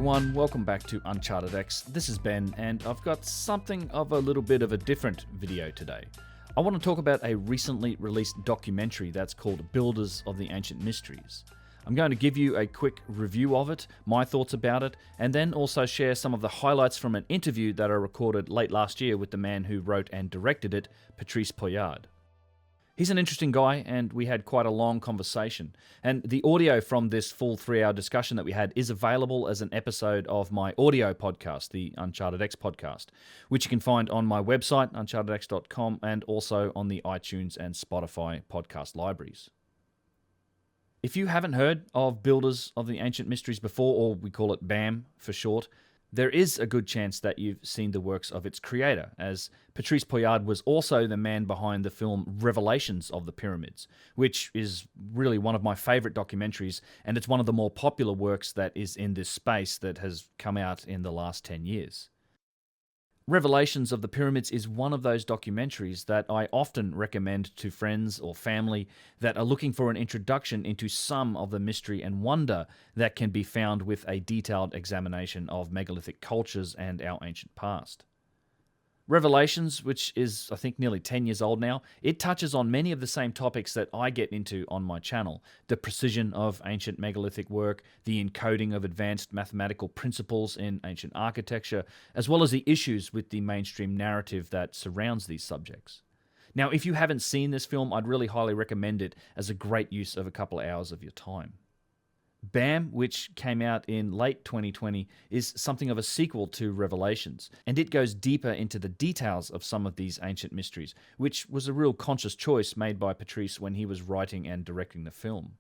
everyone, welcome back to UnchartedX. This is Ben, and I've got something of a little bit of a different video today. I want to talk about a recently released documentary that's called Builders of the Ancient Mysteries. I'm going to give you a quick review of it, my thoughts about it, and then also share some of the highlights from an interview that I recorded late last year with the man who wrote and directed it, Patrice Pouillard. He's an interesting guy, and we had quite a long conversation. And the audio from this full 3-hour discussion that we had is available as an episode of my audio podcast, the UnchartedX podcast, which you can find on my website, unchartedx.com, and also on the iTunes and Spotify podcast libraries. If you haven't heard of Builders of the Ancient Mysteries before, or we call it BAM for short, there is a good chance that you've seen the works of its creator, as Patrice Pouillard was also the man behind the film Revelations of the Pyramids, which is really one of my favorite documentaries, and it's one of the more popular works that is in this space that has come out in the last 10 years. Revelations of the Pyramids is one of those documentaries that I often recommend to friends or family that are looking for an introduction into some of the mystery and wonder that can be found with a detailed examination of megalithic cultures and our ancient past. Revelations, which is, I think, nearly 10 years old now, it touches on many of the same topics that I get into on my channel. The precision of ancient megalithic work, the encoding of advanced mathematical principles in ancient architecture, as well as the issues with the mainstream narrative that surrounds these subjects. Now, if you haven't seen this film, I'd really highly recommend it as a great use of a couple of hours of your time. BAM, which came out in late 2020, is something of a sequel to Revelations, and it goes deeper into the details of some of these ancient mysteries, which was a real conscious choice made by Patrice when he was writing and directing the film.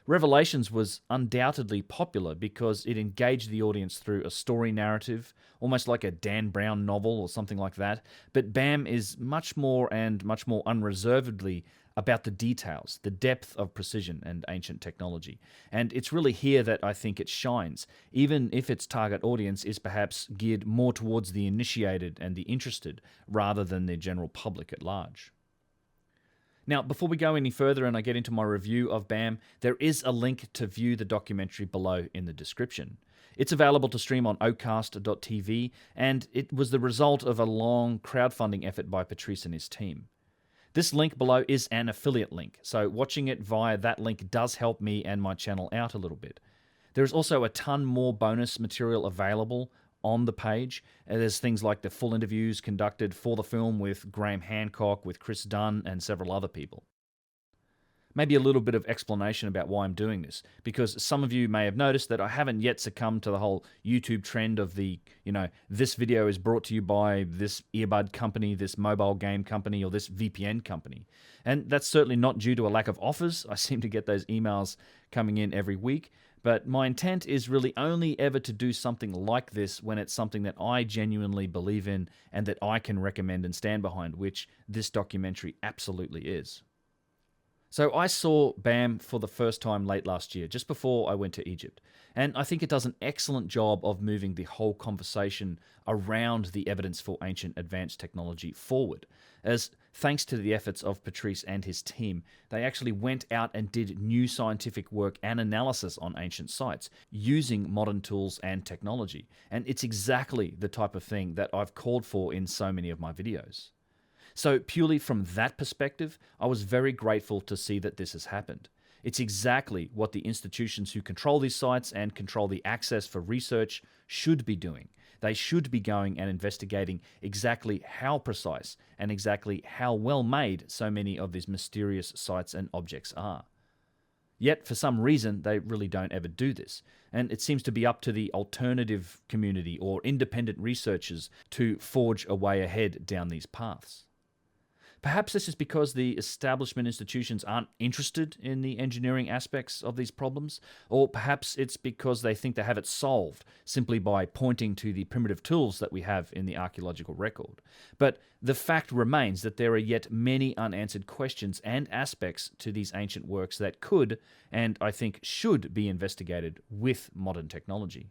Revelations was undoubtedly popular because it engaged the audience through a story narrative, almost like a Dan Brown novel or something like that, but BAM is much more unreservedly about the details, the depth of precision and ancient technology. And it's really here that I think it shines, even if its target audience is perhaps geared more towards the initiated and the interested, rather than the general public at large. Now, before we go any further and I get into my review of BAM, there is a link to view the documentary below in the description. It's available to stream on ocast.tv, and it was the result of a long crowdfunding effort by Patrice and his team. This link below is an affiliate link, so watching it via that link does help me and my channel out a little bit. There's also a ton more bonus material available on the page. There's things like the full interviews conducted for the film with Graham Hancock, with Chris Dunn, and several other people. Maybe a little bit of explanation about why I'm doing this, because some of you may have noticed that I haven't yet succumbed to the whole YouTube trend of the, this video is brought to you by this earbud company, this mobile game company, or this VPN company. And that's certainly not due to a lack of offers. I seem to get those emails coming in every week. But my intent is really only ever to do something like this when it's something that I genuinely believe in and that I can recommend and stand behind, which this documentary absolutely is. So I saw BAM for the first time late last year, just before I went to Egypt. And I think it does an excellent job of moving the whole conversation around the evidence for ancient advanced technology forward, as thanks to the efforts of Patrice and his team, they actually went out and did new scientific work and analysis on ancient sites using modern tools and technology. And it's exactly the type of thing that I've called for in so many of my videos. So purely from that perspective, I was very grateful to see that this has happened. It's exactly what the institutions who control these sites and control the access for research should be doing. They should be going and investigating exactly how precise and exactly how well made so many of these mysterious sites and objects are. Yet, for some reason, they really don't ever do this, and it seems to be up to the alternative community or independent researchers to forge a way ahead down these paths. Perhaps this is because the establishment institutions aren't interested in the engineering aspects of these problems, or perhaps it's because they think they have it solved simply by pointing to the primitive tools that we have in the archaeological record. But the fact remains that there are yet many unanswered questions and aspects to these ancient works that could, and I think should, be investigated with modern technology.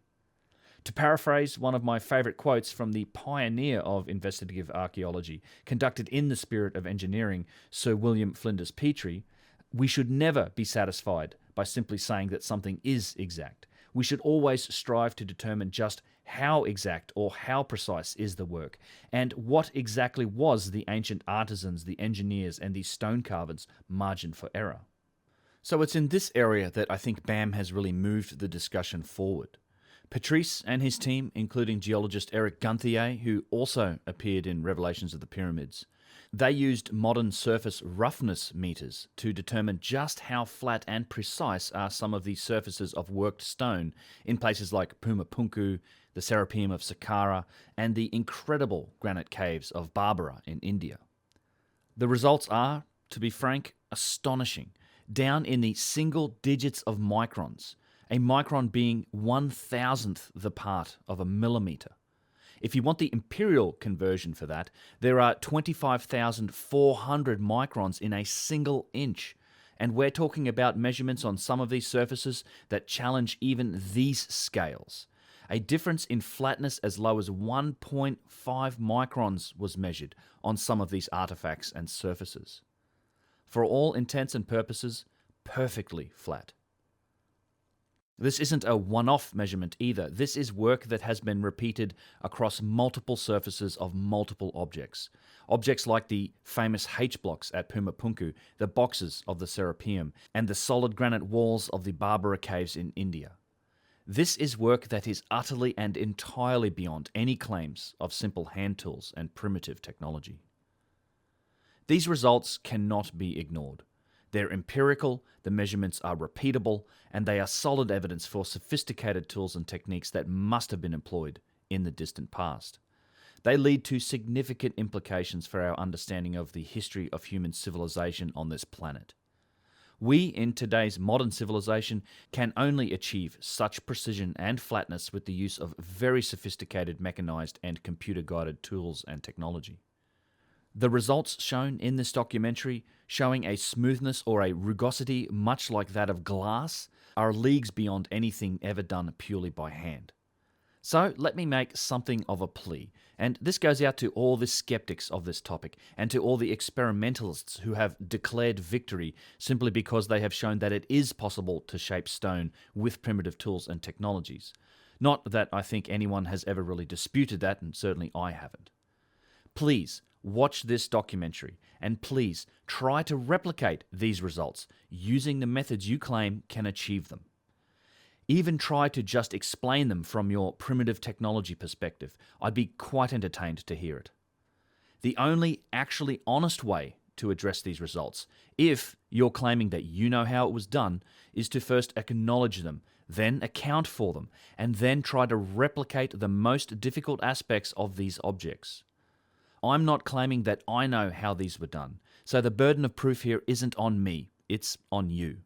To paraphrase one of my favorite quotes from the pioneer of investigative archaeology, conducted in the spirit of engineering, Sir William Flinders Petrie, we should never be satisfied by simply saying that something is exact. We should always strive to determine just how exact or how precise is the work, and what exactly was the ancient artisans, the engineers, and the stone carvers' margin for error. So it's in this area that I think BAM has really moved the discussion forward. Patrice and his team, including geologist Eric Gunthier, who also appeared in Revelations of the Pyramids, they used modern surface roughness meters to determine just how flat and precise are some of the surfaces of worked stone in places like Puma Punku, the Serapeum of Saqqara, and the incredible granite caves of Barbara in India. The results are, to be frank, astonishing, down in the single digits of microns, a micron being 1,000th the part of a millimeter. If you want the imperial conversion for that, there are 25,400 microns in a single inch, and we're talking about measurements on some of these surfaces that challenge even these scales. A difference in flatness as low as 1.5 microns was measured on some of these artifacts and surfaces. For all intents and purposes, perfectly flat. This isn't a one-off measurement either. This is work that has been repeated across multiple surfaces of multiple objects. Objects like the famous H-blocks at Puma Punku, the boxes of the Serapeum, and the solid granite walls of the Barbara caves in India. This is work that is utterly and entirely beyond any claims of simple hand tools and primitive technology. These results cannot be ignored. They're empirical, the measurements are repeatable, and they are solid evidence for sophisticated tools and techniques that must have been employed in the distant past. They lead to significant implications for our understanding of the history of human civilization on this planet. We, in today's modern civilization, can only achieve such precision and flatness with the use of very sophisticated mechanized and computer-guided tools and technology. The results shown in this documentary, showing a smoothness or a rugosity much like that of glass, are leagues beyond anything ever done purely by hand. So let me make something of a plea, and this goes out to all the skeptics of this topic and to all the experimentalists who have declared victory simply because they have shown that it is possible to shape stone with primitive tools and technologies. Not that I think anyone has ever really disputed that, and certainly I haven't. Please, watch this documentary, and please try to replicate these results using the methods you claim can achieve them. Even try to just explain them from your primitive technology perspective. I'd be quite entertained to hear it. The only actually honest way to address these results, if you're claiming that you know how it was done, is to first acknowledge them, then account for them, and then try to replicate the most difficult aspects of these objects. I'm not claiming that I know how these were done, so the burden of proof here isn't on me, it's on you.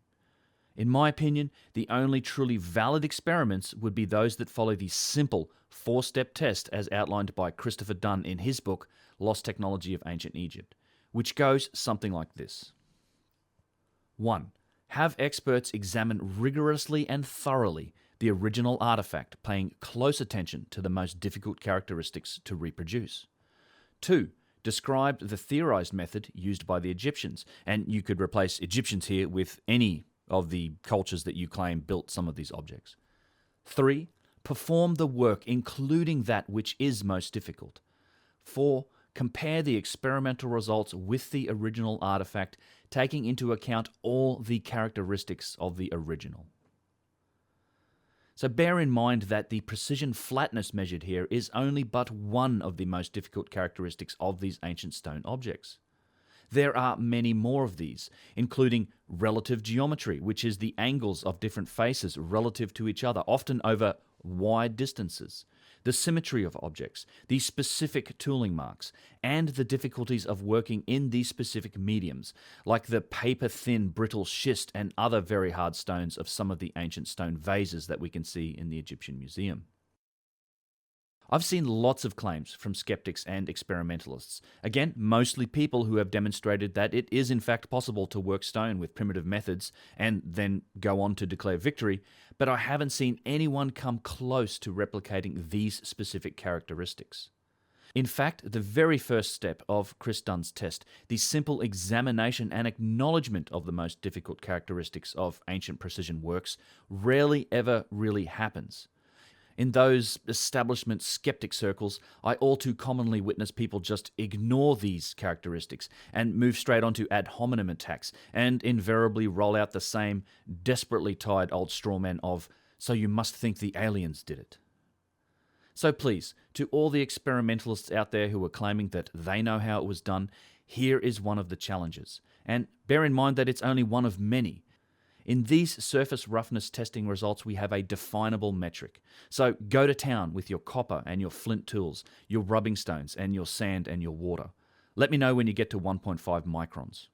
In my opinion, the only truly valid experiments would be those that follow the simple four-step test as outlined by Christopher Dunn in his book, Lost Technology of Ancient Egypt, which goes something like this. 1. Have experts examine rigorously and thoroughly the original artifact, paying close attention to the most difficult characteristics to reproduce. 2. Describe the theorized method used by the Egyptians, and you could replace Egyptians here with any of the cultures that you claim built some of these objects. 3. Perform the work, including that which is most difficult. 4. Compare the experimental results with the original artifact, taking into account all the characteristics of the original. So bear in mind that the precision flatness measured here is only but one of the most difficult characteristics of these ancient stone objects. There are many more of these, including relative geometry, which is the angles of different faces relative to each other, often over wide distances, the symmetry of objects, the specific tooling marks, and the difficulties of working in these specific mediums, like the paper-thin brittle schist and other very hard stones of some of the ancient stone vases that we can see in the Egyptian Museum. I've seen lots of claims from skeptics and experimentalists, again, mostly people who have demonstrated that it is in fact possible to work stone with primitive methods and then go on to declare victory, but I haven't seen anyone come close to replicating these specific characteristics. In fact, the very first step of Chris Dunn's test, the simple examination and acknowledgement of the most difficult characteristics of ancient precision works, rarely ever really happens. In those establishment skeptic circles, I all too commonly witness people just ignore these characteristics and move straight on to ad hominem attacks and invariably roll out the same desperately tired old strawman of, so you must think the aliens did it. So please, to all the experimentalists out there who are claiming that they know how it was done, here is one of the challenges. And bear in mind that it's only one of many. In these surface roughness testing results, we have a definable metric. So go to town with your copper and your flint tools, your rubbing stones and your sand and your water. Let me know when you get to 1.5 microns.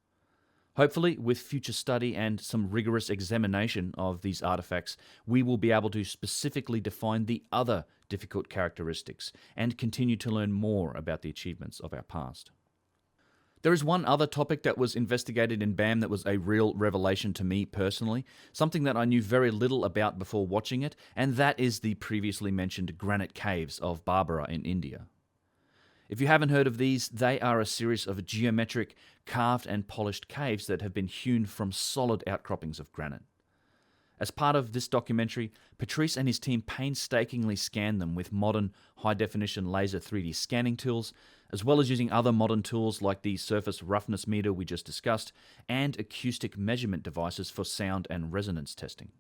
Hopefully, with future study and some rigorous examination of these artifacts, we will be able to specifically define the other difficult characteristics and continue to learn more about the achievements of our past. There is one other topic that was investigated in BAM that was a real revelation to me personally, something that I knew very little about before watching it, and that is the previously mentioned granite caves of Barbara in India. If you haven't heard of these, they are a series of geometric, carved and polished caves that have been hewn from solid outcroppings of granite. As part of this documentary, Patrice and his team painstakingly scanned them with modern high-definition laser 3D scanning tools, as well as using other modern tools like the surface roughness meter we just discussed, and acoustic measurement devices for sound and resonance testing.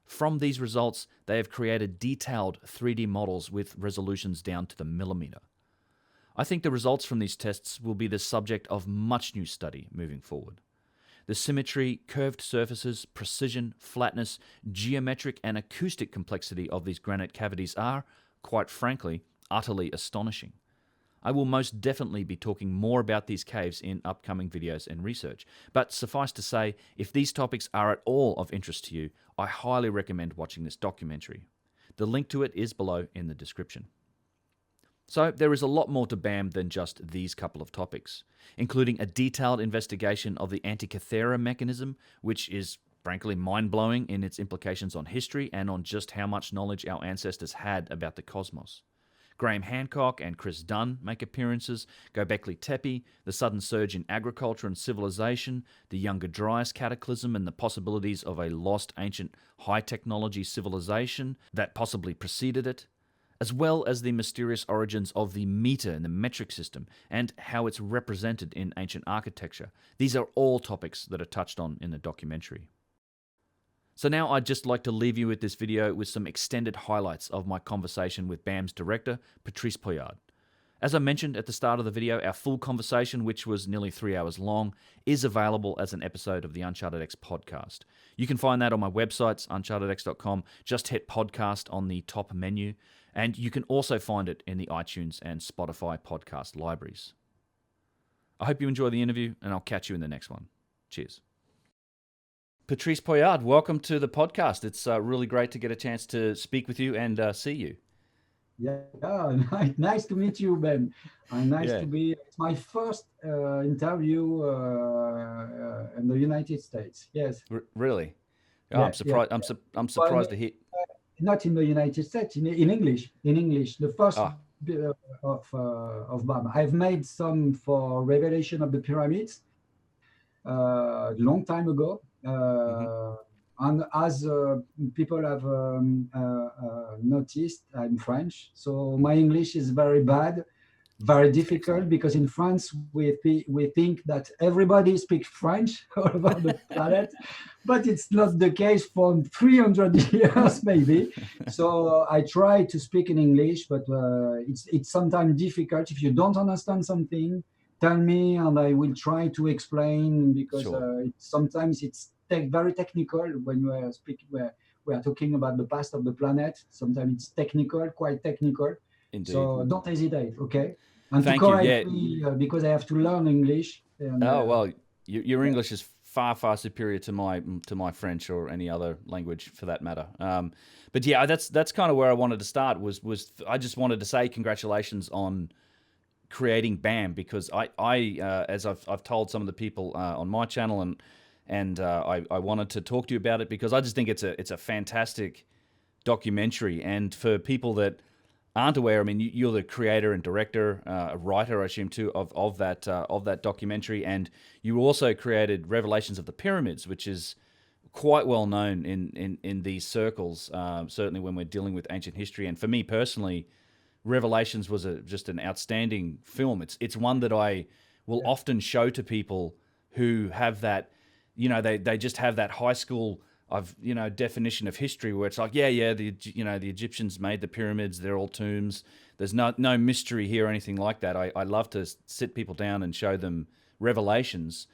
From these results, they have created detailed 3D models with resolutions down to the millimeter. I think the results from these tests will be the subject of much new study moving forward. The symmetry, curved surfaces, precision, flatness, geometric and acoustic complexity of these granite cavities are, quite frankly, utterly astonishing. I will most definitely be talking more about these caves in upcoming videos and research, but suffice to say, if these topics are at all of interest to you, I highly recommend watching this documentary. The link to it is below in the description. So there is a lot more to BAM than just these couple of topics, including a detailed investigation of the Antikythera mechanism, which is frankly mind-blowing in its implications on history and on just how much knowledge our ancestors had about the cosmos. Graham Hancock and Chris Dunn make appearances, Göbekli Tepe, the sudden surge in agriculture and civilization, the Younger Dryas cataclysm and the possibilities of a lost ancient high-technology civilization that possibly preceded it, as well as the mysterious origins of the meter and the metric system and how it's represented in ancient architecture. These are all topics that are touched on in the documentary. So now I'd just like to leave you with this video with some extended highlights of my conversation with BAM's director, Patrice Pouillard. As I mentioned at the start of the video, our full conversation, which was nearly 3 hours long, is available as an episode of the UnchartedX podcast. You can find that on my websites, unchartedx.com. Just hit podcast on the top menu, and you can also find it in the iTunes and Spotify podcast libraries. I hope you enjoy the interview, and I'll catch you in the next one. Cheers. Patrice Pouillard, welcome to the podcast. It's really great to get a chance to speak with you and see you. Yeah, nice to meet you, Ben. Nice to be. It's my first interview in the United States. Yes. Really? Oh, yeah, I'm surprised. Yeah. I'm surprised to hear. Not in the United States. In English. In English. The first of BAM. I've made some for Revelation of the Pyramids a long time ago. And as people have noticed, I'm French, so my English is very bad, very difficult, because in France we think that everybody speaks French all over the planet, but it's not the case for 300 years maybe. So I try to speak in English, but it's sometimes difficult. If you don't understand something, tell me and I will try to explain, because sometimes it's very technical when we are speaking. We are talking about the past of the planet. Sometimes it's technical, quite technical. Indeed. So don't hesitate, okay? And Thank to correct me, because I have to learn English. And, well, your English is far superior to my French or any other language for that matter. But yeah, that's kind of where I wanted to start. Was I just wanted to say congratulations on creating BAM, because I as I've told some of the people on my channel, and I wanted to talk to you about it because I just think it's a fantastic documentary. And for people that aren't aware, I mean, you're the creator and director, a writer, I assume too, of that documentary, and you also created Revelations of the Pyramids, which is quite well known in these circles. Certainly when we're dealing with ancient history, and for me personally, Revelations was just an outstanding film. It's one that I will often show to people who have that, they just have that high school definition of history where it's like, the Egyptians made the pyramids, they're all tombs. There's no mystery here or anything like that. I love to sit people down and show them Revelations,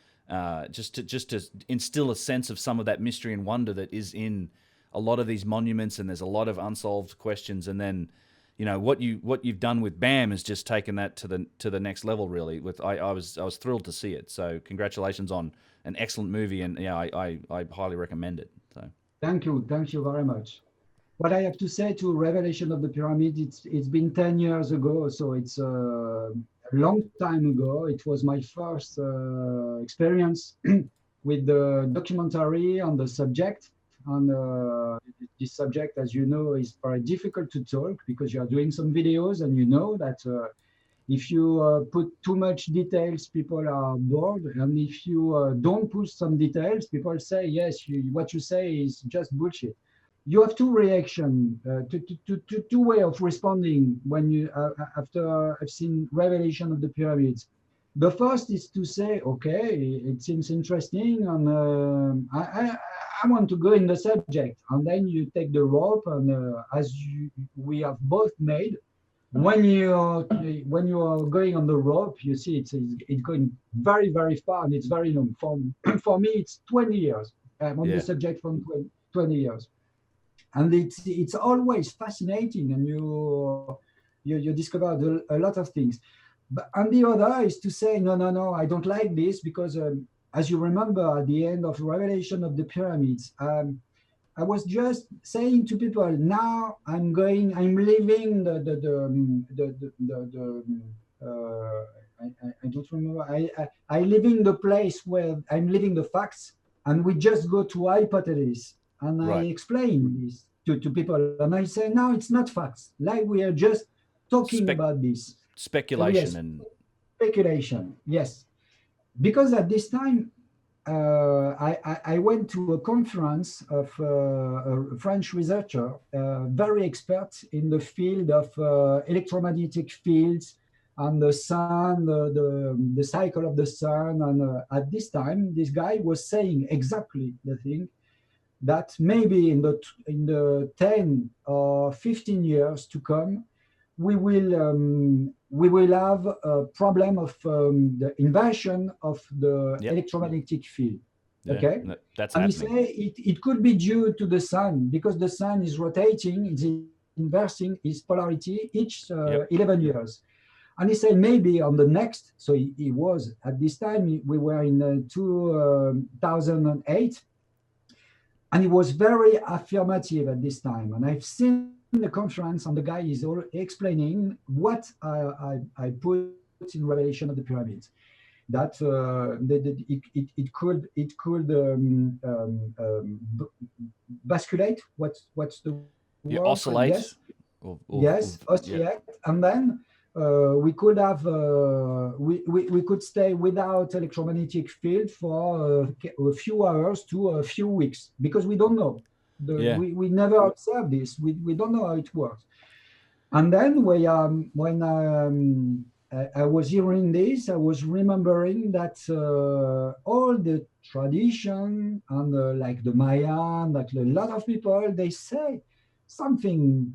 just to instill a sense of some of that mystery and wonder that is in a lot of these monuments, and there's a lot of unsolved questions. And then, what you've done with BAM is just taken that to the next level. Really, I was thrilled to see it. So congratulations on an excellent movie, and I highly recommend it. So thank you very much. What I have to say to Revelation of the Pyramid, it's been 10 years ago, so it's a long time ago. It was my first experience with the documentary on the subject. On this subject, as you know, is very difficult to talk because you are doing some videos, and you know that if you put too much details, people are bored, and if you don't put some details, people say, yes, what you say is just bullshit. You have two reactions, two way of responding when you after I've seen Revelation of the Pyramids. The first is to say, okay, it seems interesting, and I want to go in the subject. And then you take the rope, and we have both made, when you are going on the rope, you see it's going very, very far, and it's very long. For me, it's 20 years. I'm on the subject for 20 years. And it's always fascinating, and you discover a lot of things. But and the other is to say, no, I don't like this, because as you remember, at the end of Revelation of the Pyramids, I was just saying to people, now I'm leaving I don't remember. I leaving the place where I'm leaving the facts, and we just go to hypothesis. And I explain this to people, and I say, no, it's not facts. Like, we are just talking about this. Speculation. So, yes, speculation, yes. Because at this time, I went to a conference of a French researcher, very expert in the field of electromagnetic fields and the sun, the cycle of the sun. And at this time, this guy was saying exactly the thing, that maybe in the 10 or 15 years to come, we will have a problem of the invasion of the electromagnetic field. Okay, that's and happening. We say it could be due to the sun, because the sun is rotating, it's inversing its polarity each 11 years. And he said maybe on the next, so he was at this time, we were in 2008, and he was very affirmative at this time. And I've seen the conference, and the guy is all explaining what I put in Revelation of the Pyramids, that it could basculate. What's the word? Oscillate. Yes, yes, oscillate, and then we could have we could stay without electromagnetic field for a few hours to a few weeks, because we don't know. We never observed this. We don't know how it works. And then when I was hearing this, I was remembering that all the tradition and like the Mayan, like a lot of people, they say something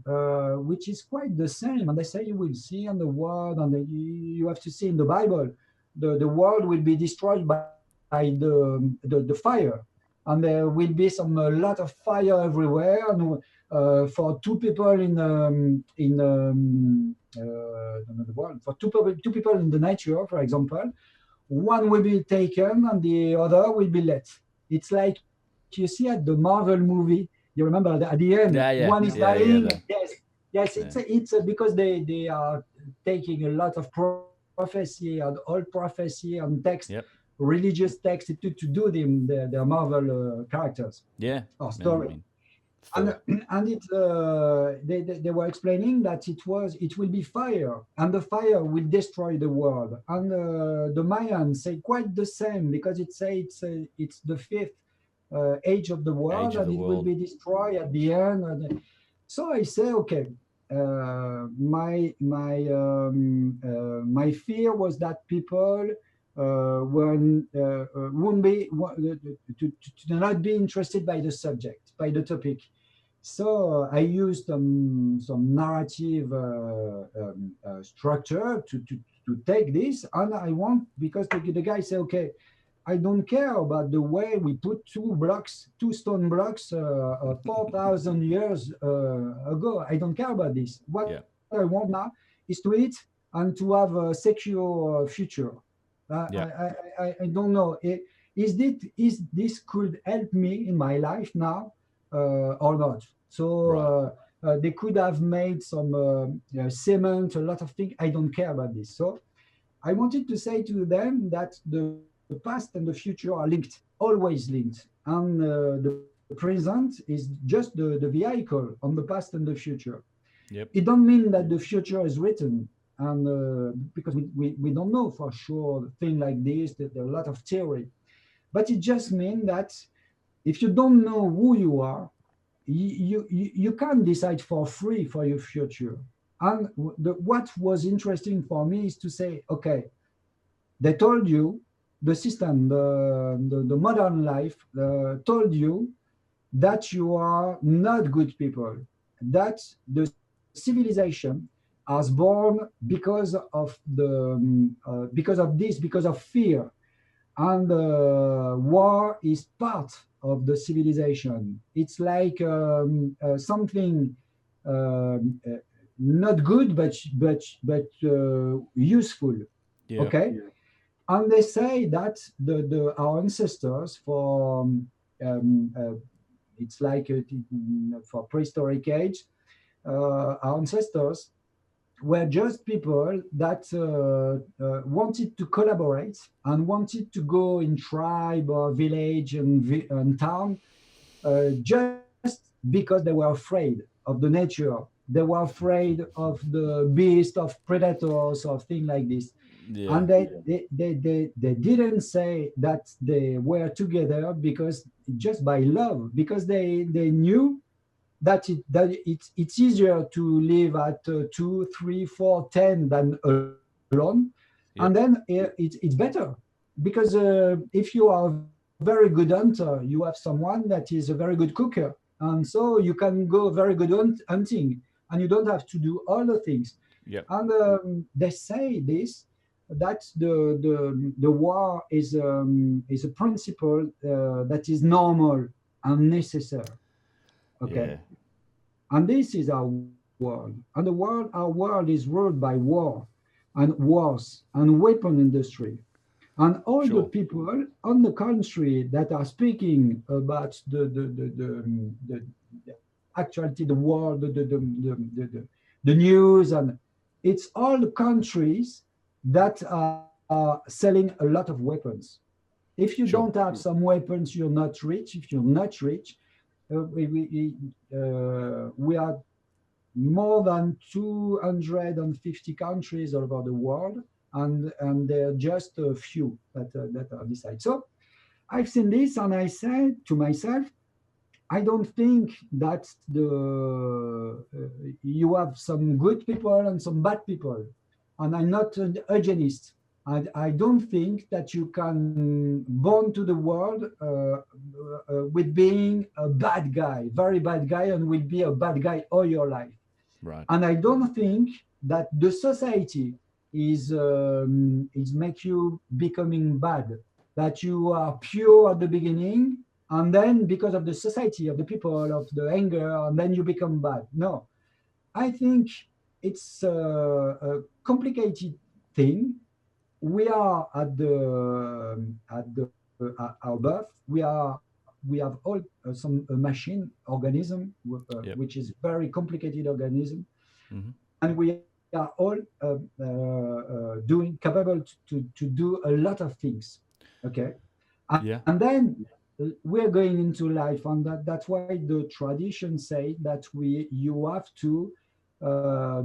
which is quite the same. And they say, you will see on the world, and you have to see in the Bible, the world will be destroyed by the fire. And there will be a lot of fire everywhere. And for two people in the world, for two people in the nature, for example, one will be taken and the other will be let. It's like you see at the Marvel movie. You remember at the end, one is dying. Yes. It's because they are taking a lot of prophecy and old prophecy and text. Religious text to do their Marvel characters or story. thought. and they were explaining that it will be fire, and the fire will destroy the world. And the Mayans say quite the same, because it's the fifth age of the world, Age of and the it will world. be destroyed at the end. So I say, okay, my fear was that people won't be to not be interested by the subject, by the topic. So I used some narrative structure to take this, and I want, because the guy say, okay, I don't care about the way we put two stone blocks 4,000 years ago. I don't care about this. What Yeah. I want now is to eat and to have a secure future. Yeah. I don't know. Is this could help me in my life now or not? So Right. they could have made some cement, a lot of things. I don't care about this. So I wanted to say to them that the past and the future are linked, always linked. And the present is just the vehicle on the past and the future. It Yep. don't mean that the future is written, and because we don't know for sure thing like this, that there are a lot of theory. But it just means that if you don't know who you are, you can't decide for free for your future. And what was interesting for me is to say, okay, they told you, the system, the modern life told you that you are not good people, that the civilization was born because of this, because of fear, and war is part of the civilization. It's like something uh, not good, but useful. Yeah. Okay, and they say that our ancestors it's like for prehistoric age, our ancestors were just people that wanted to collaborate and wanted to go in tribe or village and town just because they were afraid of the nature. They were afraid of the beast, of predators, of things like this. Yeah. And they didn't say that they were together because just by love, because they knew that it's easier to live at 2, 3, 4, 10 than alone. And then Yep. it's better, because if you are a very good hunter, you have someone that is a very good cooker, and so you can go very good hunting, and you don't have to do all the things. Yep. And they say this, that the war is a principle that is normal and necessary. Okay, Yeah. and this is our world. And our world is ruled by war and wars and weapon industry. And all the Sure. people on the country that are speaking about the actuality, the world, the news, and it's all the countries that are selling a lot of weapons. If you don't Sure. have some weapons, you're not rich. If you're not rich, we are more than 250 countries all over the world, and there are just a few that are decided. So I've seen this, and I said to myself, I don't think that you have some good people and some bad people, and I'm not an eugenist. I don't think that you can born to the world with being a bad guy, very bad guy, and will be a bad guy all your life. Right. And I don't think that the society is make you becoming bad. That you are pure at the beginning, and then because of the society, of the people, of the anger, and then you become bad. No, I think it's a complicated thing. We are at our birth. We have all some a machine organism, Yep. which is very complicated organism, Hmm. and we are all doing capable to do a lot of things. Okay, and Yeah. then we're going into life, and that's why the tradition say that you have to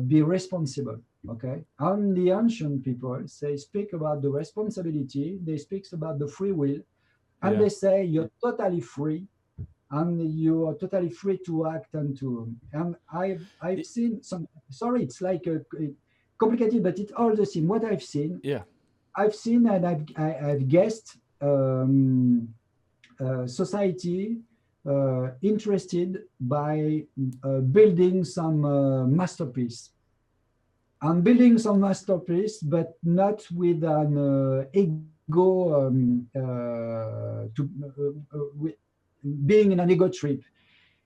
be responsible. Okay, and the ancient people say speak about the responsibility. They speak about the free will, and Yeah. they say you're totally free, and you are totally free to act and to. And I've Y- seen some. Sorry, it's like a complicated, but it's all the same. What Yeah. I've seen, and I've guessed. Society interested by building some masterpiece and building some masterpiece, but not with an ego being in an ego trip.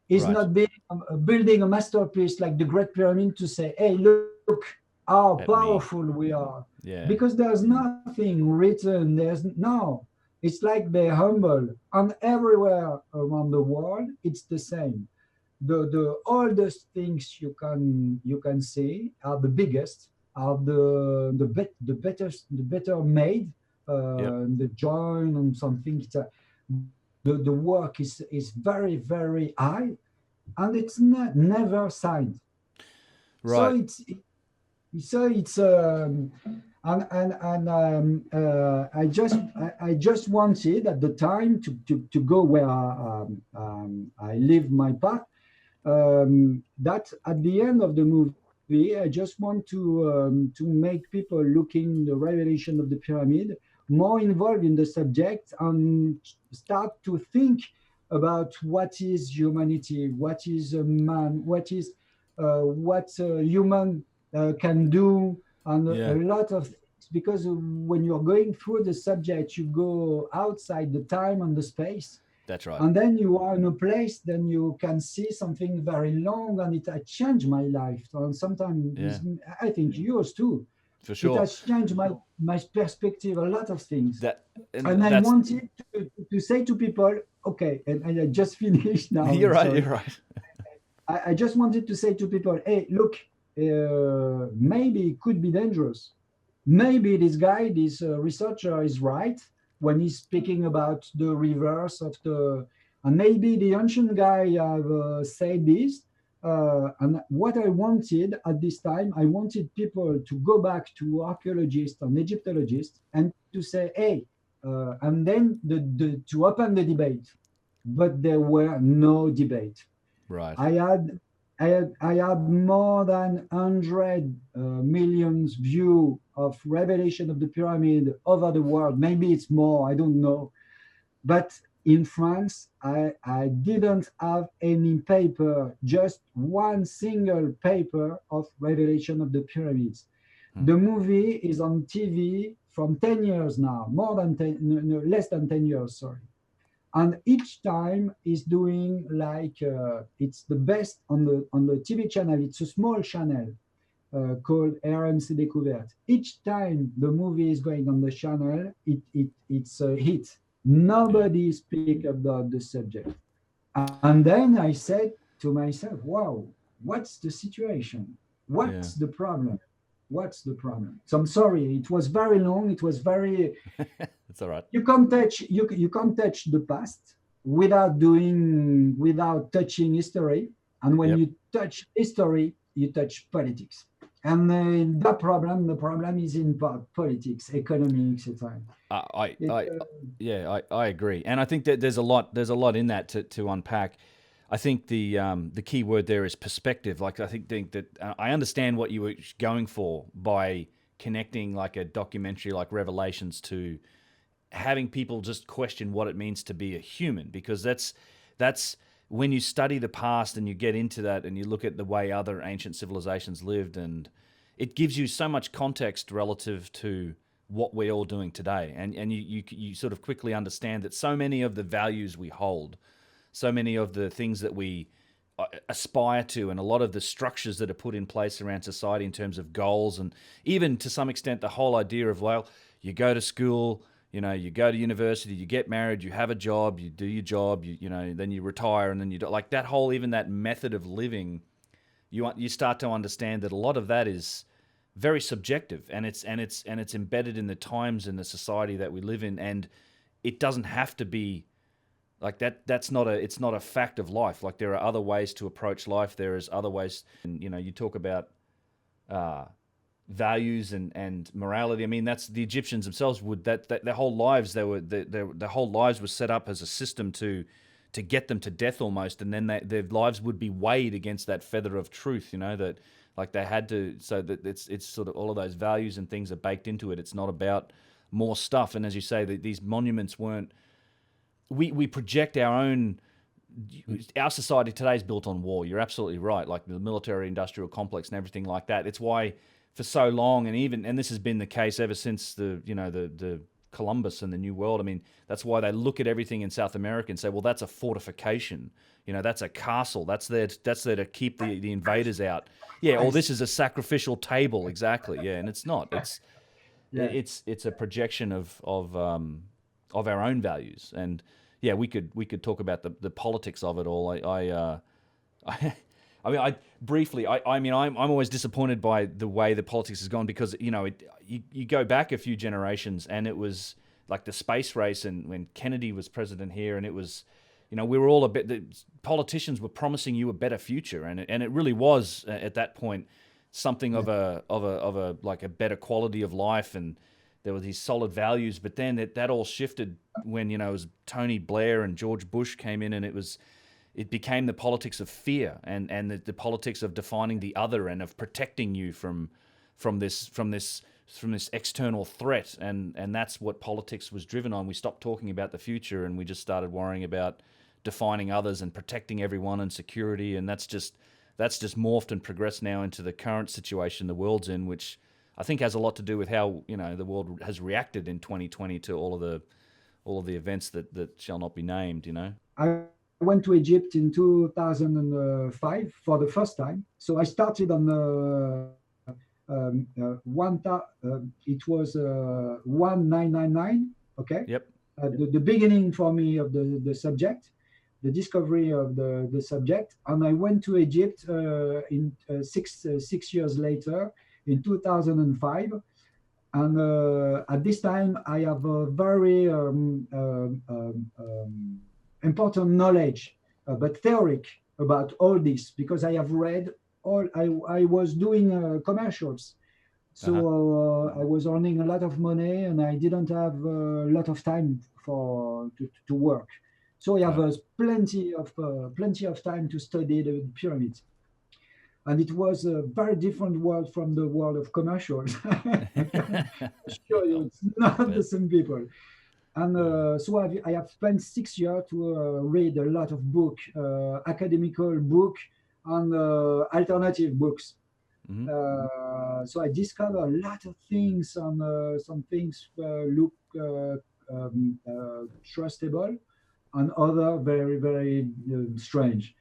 Is Right. not being building a masterpiece like the Great Pyramid to say, "Hey, look how At powerful me. we are," Yeah. because there's nothing written. There's no. It's like they're humble, and everywhere around the world, it's the same. The oldest things you can see are the biggest, are the better made, Yep. the join and something. The work is very very high, and it's not never signed. So Right. it's I just wanted at the time to go where I live my path, that at the end of the movie, I just want to make people looking the revelation of the pyramid more involved in the subject and start to think about what is humanity, what is a man, what human can do, and a Yeah. lot of things. Because when you're going through the subject, you go outside the time and the space, That's right. and then you are in a place, then you can see something very long, and it has changed my life, and Yeah. sometimes I think yours too. For It sure. has changed my perspective, a lot of things. That and And I that's wanted to say to people, okay, and I just finished now, you're I'm right. sorry. You're right. I just wanted to say to people, hey, look, maybe it could be dangerous. Maybe this guy, this researcher is right when he's speaking about the reverse of the, and maybe the ancient guy have said this. And what I wanted at this time, I wanted people to go back to archaeologists and Egyptologists and to say, hey, and then to open the debate. But there were no debate. Right. I had I had more than 100 millions view of revelation of the pyramid over the world. Maybe it's more, I don't know. But in France, I didn't have any paper, just one single paper of revelation of the pyramids. Hmm. The movie is on TV from 10 years now, more than 10, no, less than 10 years, sorry. And each time is doing like it's the best on the TV channel. It's a small channel called RMC Découverte. Each time the movie is going on the channel, it's a hit. Yeah. Nobody speak about the subject. And then I said to myself, wow, what's the situation? Yeah. What's the problem? What's the problem? So I'm sorry, it was very long. It was very, It's all right. you can't touch the past without touching history, and when Yep. you touch history you touch politics, and the problem is in politics, economy, etc. It, I yeah, I agree, and I think that there's a lot in that to unpack. I think the key word there is perspective. Like I think that I understand what you were going for by connecting like a documentary like Revelations to having people just question what it means to be a human, because that's when you study the past and you get into that and you look at the way other ancient civilizations lived, and it gives you so much context relative to what we're all doing today, and you sort of quickly understand that so many of the values we hold, so many of the things that we aspire to, and a lot of the structures that are put in place around society in terms of goals, and even to some extent the whole idea of, well, you go to school, you know, you go to university, you get married, you have a job, you do your job, you know, then you retire, and then you do, like that whole, even that method of living, you start to understand that a lot of that is very subjective, and it's embedded in the times and the society that we live in, and it doesn't have to be like that's not it's not a fact of life. Like there are other ways to approach life. There is other ways, and you talk about values and morality. I mean, that's the Egyptians themselves would that their whole lives their whole lives were set up as a system to get them to death almost, and then their lives would be weighed against that feather of truth. That like they had to, so that it's sort of all of those values and things are baked into it. It's not about more stuff. And as you say, these monuments weren't. We project our society today is built on war. You're absolutely right. Like the military industrial complex and everything like that. It's why for so long, and this has been the case ever since the Columbus and the New World. I mean, that's why they look at everything in South America and say, well, that's a fortification. That's a castle. That's there to keep the invaders out. Yeah. Or this is a sacrificial table. Exactly. Yeah. And it's not. It's a projection of our own values. And yeah, we could talk about the politics of it all. I'm always disappointed by the way the politics has gone because you go back a few generations and it was like the space race and when Kennedy was president here, and it was we were all the politicians were promising you a better future, and it really was at that point something of a like a better quality of life, and there were these solid values. But then that all shifted when it was Tony Blair and George Bush came in, and it became the politics of fear and the politics of defining the other and of protecting you from this external threat, and that's what politics was driven on. We stopped talking about the future and we just started worrying about defining others and protecting everyone and security, and that's just morphed and progressed now into the current situation the world's in, which I think has a lot to do with how the world has reacted in 2020 to all of the events that shall not be named. I went to Egypt in 2005 for the first time. So I started on it was 1999. Okay. Yep. The beginning for me of the subject, the discovery of the subject, and I went to Egypt in 6 years later in 2005. And at this time, I have a very important knowledge, but theoric about all this, because I have read all. I was doing commercials, so I was earning a lot of money, and I didn't have a lot of time to work. So I have plenty of time to study the pyramids. And it was a very different world from the world of commercials. I can assure you, it's not the same people. And so I have spent 6 years to read a lot of books, academical book and alternative books. Mm-hmm. So I discovered a lot of things, and some things look trustable, and other very, very strange.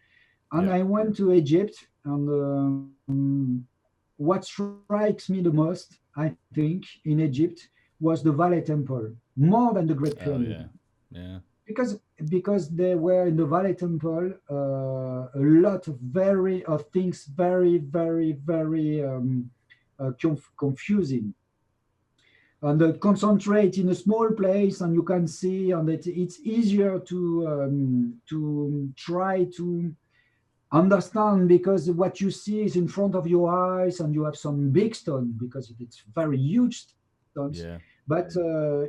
And I went to Egypt, and what strikes me the most, I think, in Egypt was the Valley Temple, more than the Great Pyramid. Yeah. Because there were in the Valley Temple a lot of things very, very, very confusing. And concentrate in a small place, and you can see, and it's easier to try to understand, because what you see is in front of your eyes, and you have some big stone because it's very huge stones. Yeah. But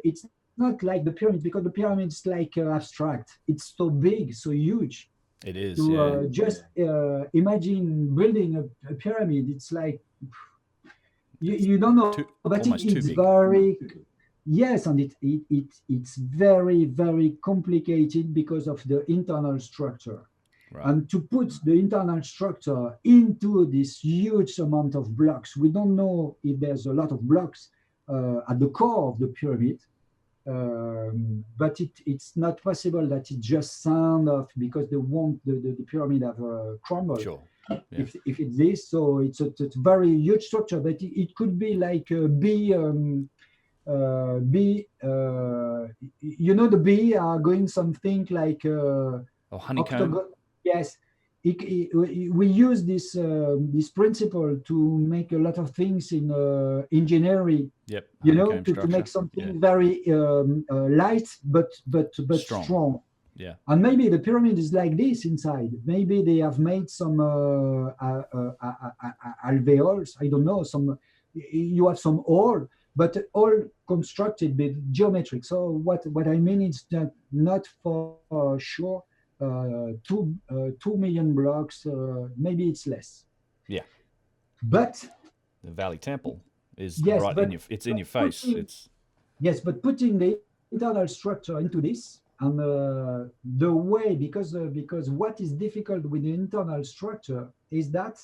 it's not like the pyramid, because the pyramid is like abstract. It's so big, so huge. It is. Just imagine building a pyramid. It's like you don't know, but it's very and it's very, very complicated because of the internal structure. Right. And to put the internal structure into this huge amount of blocks, we don't know if there's a lot of blocks at the core of the pyramid, but it's not possible that it just sound off, because they want the pyramid have crumbled. Sure. Yeah. If it's this, so it's a very huge structure, but it could be like a bee. The bee are going something like honeycomb. Yes, we use this principle to make a lot of things in engineering. Yep. To make something very light but strong. Yeah. And maybe the pyramid is like this inside. Maybe they have made some alveoles. I don't know. You have some hole, but all constructed with geometric. So what I mean is that not for sure 2 million blocks. Maybe it's less. Yeah. But The Valley Temple is yes, right in your. It's in your face. It's yes, but putting the internal structure into this and the way, because what is difficult with the internal structure is that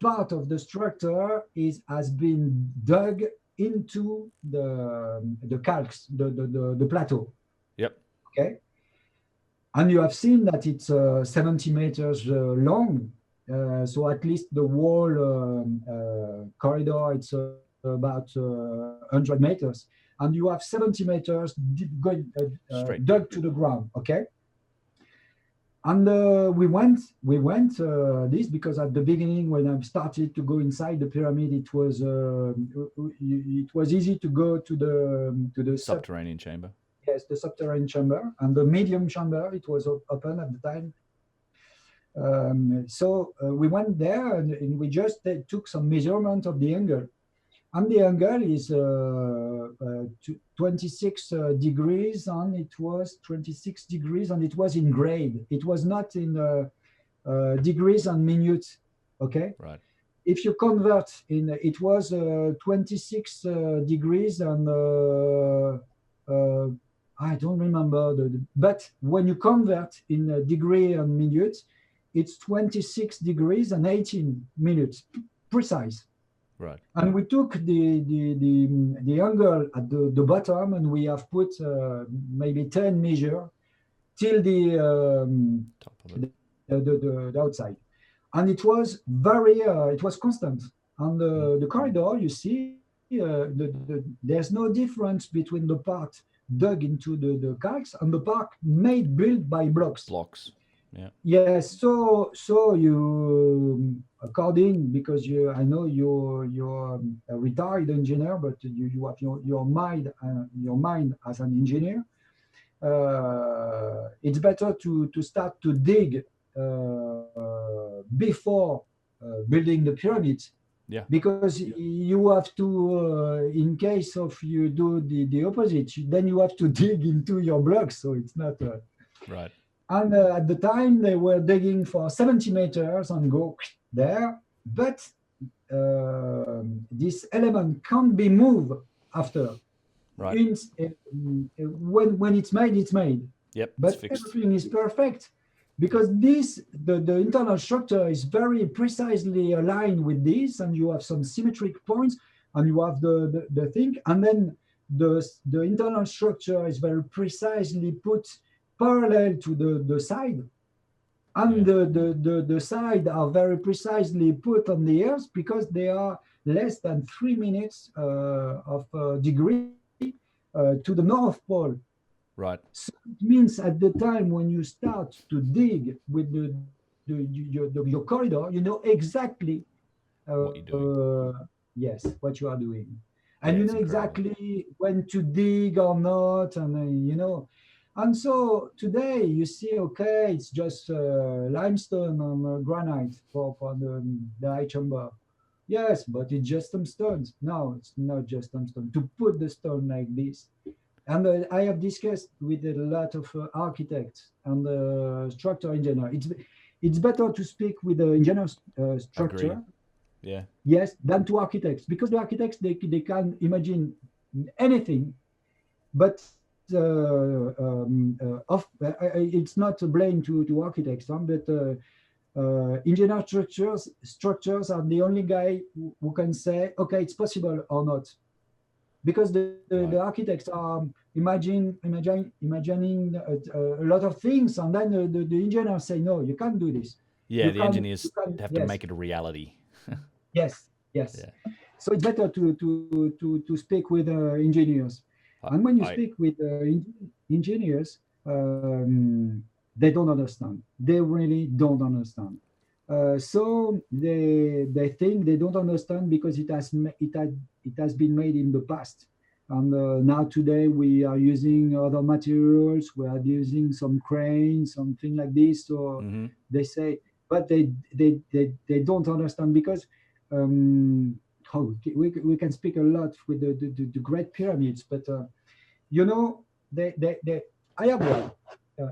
part of the structure has been dug into the calx, the plateau. Yep. Okay, and you have seen that it's 70 meters long. So at least the whole corridor, it's about 100 meters, and you have 70 meters going Straight dug to the ground. Okay, and we went this because at the beginning when I started to go inside the pyramid, it was easy to go to the subterranean chamber. Yes, the subterranean chamber and the medium chamber. It was open at the time. So we went there and we just took some measurement of the angle. And the angle is 26 degrees, and it was 26 degrees, and it was in grade. It was not in degrees and minutes. Okay. Right. If you convert it was 26 degrees and I don't remember but when you convert in degree and minutes, it's 26 degrees and 18 minutes, precise. Right. And we took the angle at the bottom, and we have put maybe 10 measure till the top of it. The outside, and it was very it was constant. And the corridor, you see, there's no difference between the part dug into the calx and the part built by blocks. Yeah. Yes. So you, according, because I know you're a retired engineer, but you have your mind as an engineer. It's better to start to dig before building the pyramids. Yeah. Because you have to, in case of you do the opposite, then you have to dig into your blocks. So it's not right. And at the time they were digging for 70 meters and go there, but this element can't be moved after. Right. When it's made, it's made. Yep. But everything is perfect because the internal structure is very precisely aligned with this, and you have some symmetric points, and you have the thing, and then the internal structure is very precisely put parallel to the side, and the side are very precisely put on the earth because they are less than 3 minutes of degree to the North Pole. Right. So it means at the time when you start to dig with your corridor, you know exactly what you're doing. Yes, what you are doing, and you know exactly when to dig or not, and you know. And so today you see, okay, it's just limestone and granite for the high chamber. Yes, but it's just some stones. No, it's not just some stone. To put the stone like this. And I have discussed with a lot of architects and structural engineers. It's better to speak with the engineers structure. Agreed. Yeah. Yes, than to architects, because the architects they can imagine anything, but it's not a blame to architects, but engineer structures are the only guy who can say, okay, it's possible or not, because the architects are imagining a lot of things, and then the engineers say, no, you can't do this. Yeah, the engineers have to make it a reality. Yes. Yeah. So it's better to speak with engineers. And when you speak with engineers, they don't understand. They really don't understand. So they think they don't understand because it has been made in the past. And now today we are using other materials. We are using some cranes, something like this. So Mm-hmm. they say, but they don't understand because how we can speak a lot with the Great Pyramids, but you know they I have one.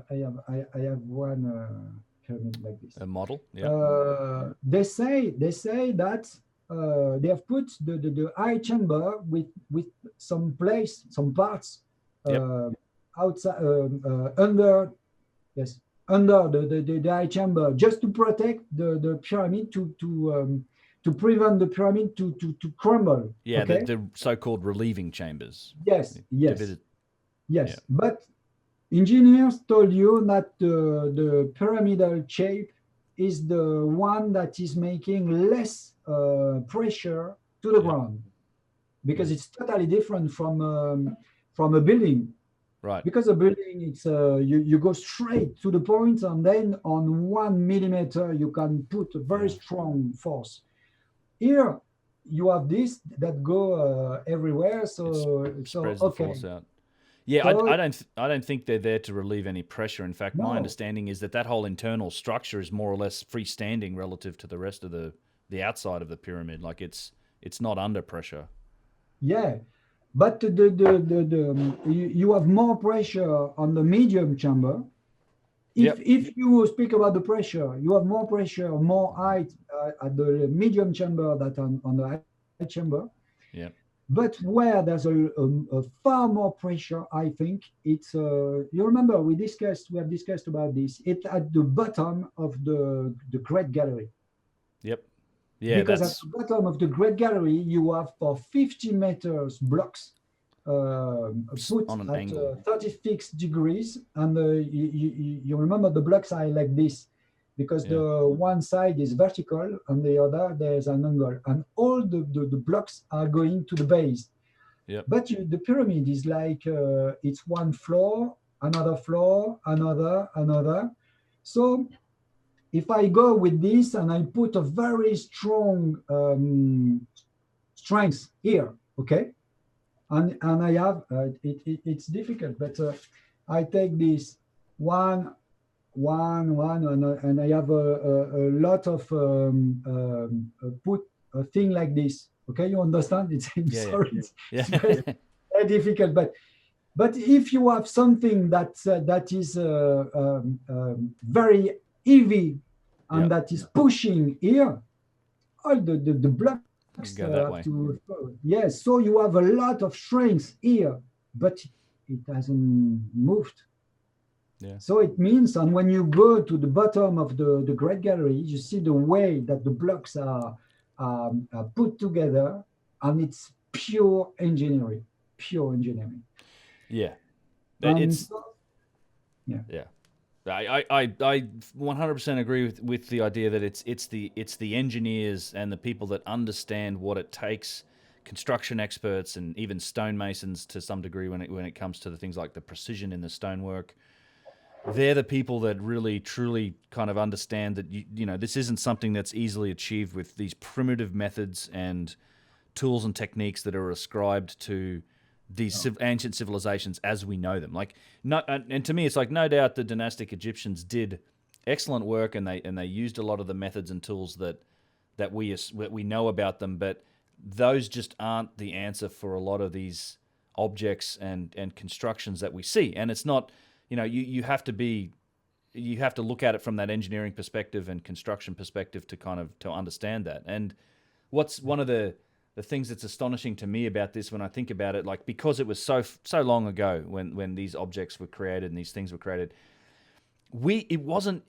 I have one pyramid like this. A model. Yeah. They say that they have put the eye chamber with some parts Yep. uh, outside under, yes, under the eye chamber, just to protect the pyramid, to prevent the pyramid to crumble. Yeah. Okay. The so-called relieving chambers. Yes, yes, Divided. Yeah. yes. But engineers told you that the pyramidal shape is the one that is making less pressure to the Yeah. ground, because Yeah. it's totally different from a building. Right. Because a building, it's you go straight to the point, and then on 1 millimeter you can put a very Yeah. strong force. Here you have this that go everywhere. So Spreads the okay. force out. Yeah, So I don't think they're there to relieve any pressure. In fact, my no, understanding is that that whole internal structure is more or less freestanding relative to the rest of the outside of the pyramid. Like it's not under pressure. yeah, but you have more pressure on the medium chamber. If Yep. if you speak about the pressure, you have more pressure, more height at the medium chamber than on the high chamber. Yep. But where there's a far more pressure, I think it's you remember we have discussed about this. It's at the bottom of the Great Gallery, Yep. Yeah, because at that's the bottom of the Great Gallery you have for 50 meters blocks put on an at angle. 36 degrees, and you remember the blocks are like this, because Yeah. the one side is vertical and the other there's an angle, and all the blocks are going to the base. Yep. But the pyramid is like it's one floor, floor, another. So if I go with this and I put a very strong strength here, okay, and I have it's difficult, but I take this one, and I have a lot of put a thing like this. Okay, you understand? It's I'm Yeah. sorry, Yeah. it's very, very difficult, but if you have something that is very heavy Yeah. and that is pushing here, all the blocks You have go that to way. yes. So you have a lot of strength here, but it hasn't moved. Yeah. So it means, and when you go to the bottom of the Great Gallery, you see the way that the blocks are put together, and it's pure engineering, pure engineering. Yeah. And It's so, yeah, yeah. I 100% agree with the idea that it's the engineers and the people that understand what it takes, construction experts and even stonemasons to some degree when it comes to the things like the precision in the stonework. They're the people that really truly kind of understand that you know this isn't something that's easily achieved with these primitive methods and tools and techniques that are ascribed to these ancient civilizations as we know them. Like, no, and to me, it's like no doubt the dynastic Egyptians did excellent work, and they used a lot of the methods and tools that we know about them. But those just aren't the answer for a lot of these objects and constructions that we see. And it's not, you know, you have to look at it from that engineering perspective and construction perspective to kind of to understand that. And what's one of the things that's astonishing to me about this when I think about it, like because it was so long ago when these objects were created and these things were created, it wasn't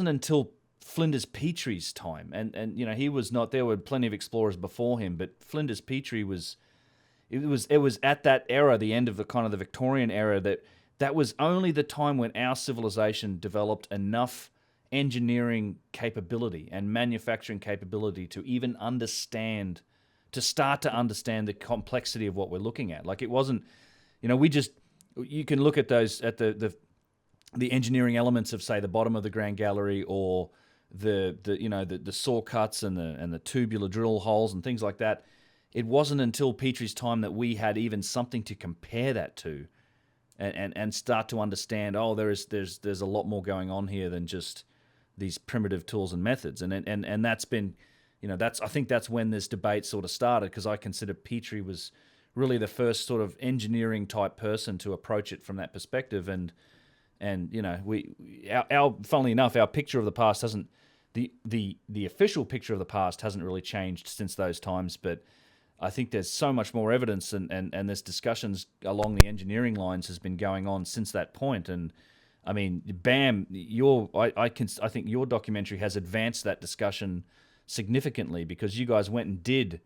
until Flinders Petrie's time, and you know he was not. There were plenty of explorers before him, but Flinders Petrie was at that era, the end of the kind of the Victorian era, that was only the time when our civilization developed enough engineering capability and manufacturing capability to even start to understand the complexity of what we're looking at. Like it wasn't, you know, you can look at those at the engineering elements of say the bottom of the Grand Gallery or the saw cuts and the tubular drill holes and things like that. it wasn't until Petrie's time that we had even something to compare that to, and start to understand, oh, there's a lot more going on here than just these primitive tools and methods. And that's been, I think that's when this debate sort of started, because I consider Petrie was really the first sort of engineering type person to approach it from that perspective. And funnily enough, our picture of the past hasn't, the official picture of the past hasn't really changed since those times, but I think there's so much more evidence, and there's discussions along the engineering lines has been going on since that point. And I mean, BAM, I think your documentary has advanced that discussion significantly, because you guys went and did,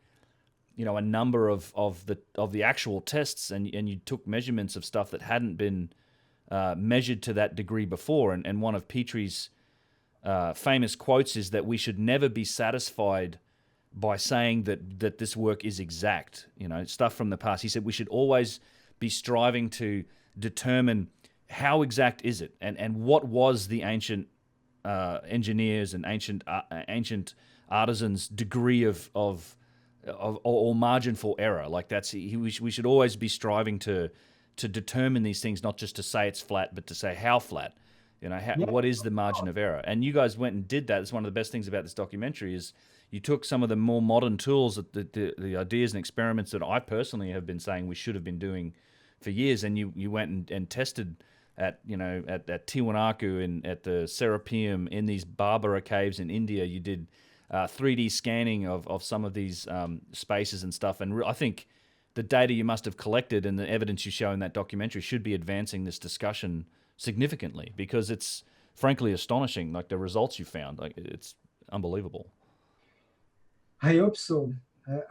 a number of the actual tests, and you took measurements of stuff that hadn't been measured to that degree before. And one of Petrie's famous quotes is that we should never be satisfied by saying that this work is exact, stuff from the past. He said we should always be striving to determine how exact is it, and what was the ancient engineers and ancient artisans' degree of or margin for error. Like we should always be striving to determine these things, not just to say it's flat, but to say how flat. What is the margin of error? And you guys went and did that. It's one of the best things about this documentary is you took some of the more modern tools, the ideas and experiments that I personally have been saying we should have been doing for years, and you went and tested at Tiwanaku and at the Serapeum in these Barbara caves in India. You did 3D scanning of some of these spaces and stuff. And I think the data you must have collected and the evidence you show in that documentary should be advancing this discussion significantly, because it's frankly astonishing, like the results you found. Like, it's unbelievable. I hope so.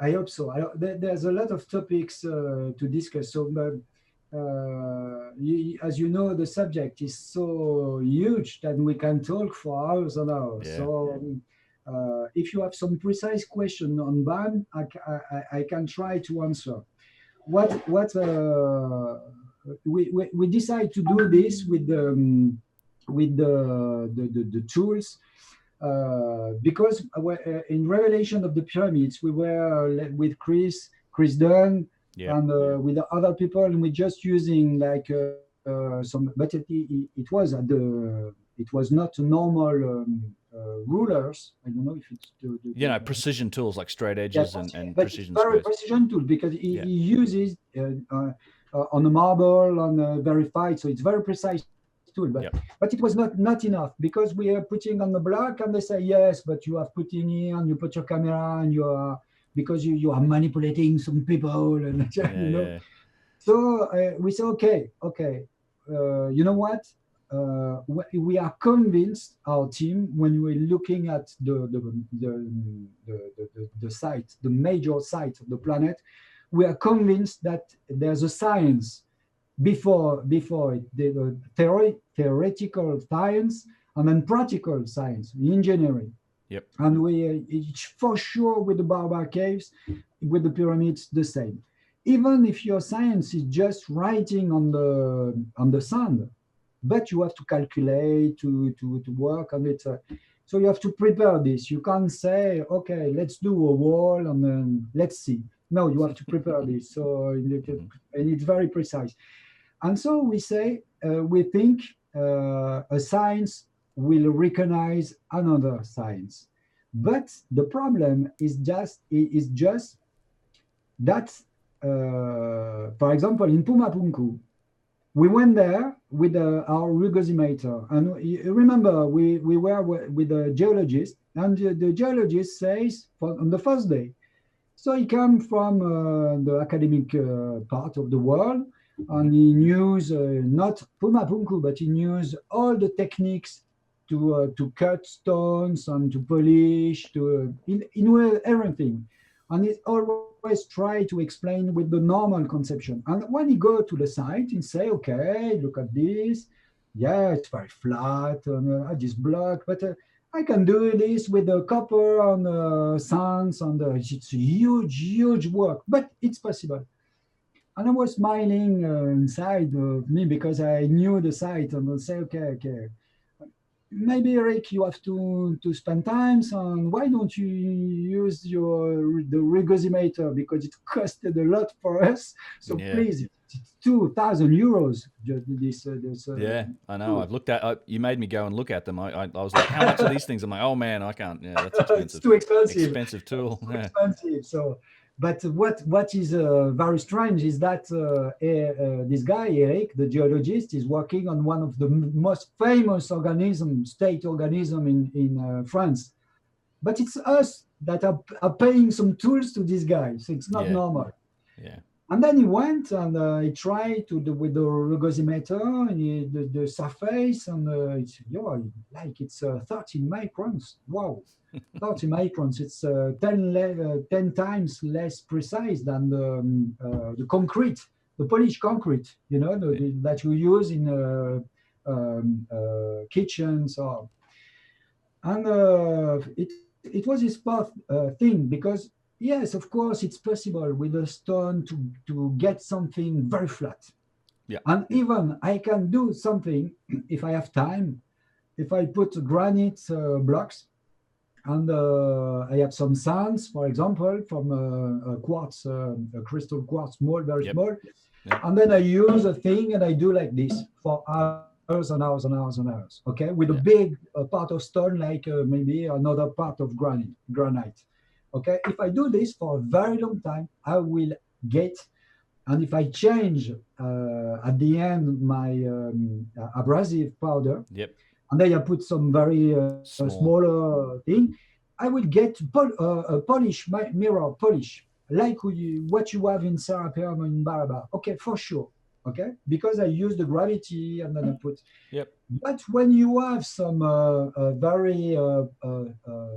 I hope so. There's a lot of topics to discuss. So, as you know, the subject is so huge that we can talk for hours and hours. Yeah. So, if you have some precise question on BAM, I can try to answer. We decide to do this with the tools. Because in Revelation of the Pyramids, we were with Chris Dunn, and with the other people, and we just using like some, but it was not normal rulers. I don't know if it's precision tools like straight edges and but precision it's very squares. precision tool, because he uses on a marble, on a verified, so it's very precise tool. But it was not enough, because we are putting on the block, and they say yes, but you have put in here, and you put your camera, and because you are manipulating some people, and So we say okay, you know what? We are convinced, our team, when we're looking at the site, the major site of the planet, we are convinced that there's a science before it, the theoretical science, and then practical science, engineering. Yep. And it's for sure with the Barbara caves, with the pyramids, the same. Even if your science is just writing on the sand, but you have to calculate to work on it. So you have to prepare this. You can't say, okay, let's do a wall and then let's see. No, you have to prepare this. So and it's very precise. And so we say, we think a science will recognize another science. But the problem is just that, for example, in Puma Punku, we went there with our rugosimeter. And you remember, we were with a geologist, and the geologist says on the first day, so he came from the academic part of the world, and he knew not Puma Punku, but he knew all the techniques to cut stones and to polish, in everything. And he always try to explain with the normal conception. And when he go to the site and say, okay, look at this. Yeah, it's very flat, and this block, but I can do this with the copper on the sands, and it's a huge work, but it's possible. And I was smiling inside of me, because I knew the site, and I say, okay. maybe Eric, you have to spend time on why don't you use the regosimator, because it costed a lot for us. So Yeah. please, it's 2,000 euros. This Yeah, I know. tool. I've looked at. You made me go and look at them. I was like, "How much are these things?" I'm like, "Oh man, I can't." Yeah, that's It's expensive. too expensive. Expensive It's tool. too Yeah. expensive. So, but what is very strange is that this guy Eric, the geologist, is working on one of the most famous state organism in France. But it's us that are paying some tools to this guy. So it's not Yeah. normal. Yeah. And then he went and he tried to do with the rugosimeter and the surface, and it's like it's 13 microns. Wow, 30 microns. It's 10 times less precise than the concrete, the polished concrete. That you use in kitchens or. And it was his path thing, because yes, of course, it's possible with a stone to get something very flat. Yeah. And even I can do something if I have time. If I put granite blocks and I have some sands, for example, from a quartz, a crystal quartz, small, very Yep. small, Yep. and then I use a thing and I do like this for hours and hours and hours and hours. Okay, with a Yeah. big part of stone, like maybe another part of granite. Okay, if I do this for a very long time, I will get. And if I change at the end my abrasive powder, Yep. and then I put some very Small. smaller thing, I will get a polish, mirror polish, like what you have in Serapeum in Baraba. Okay, for sure. Okay, because I use the gravity and then I put. Yep. But when you have some very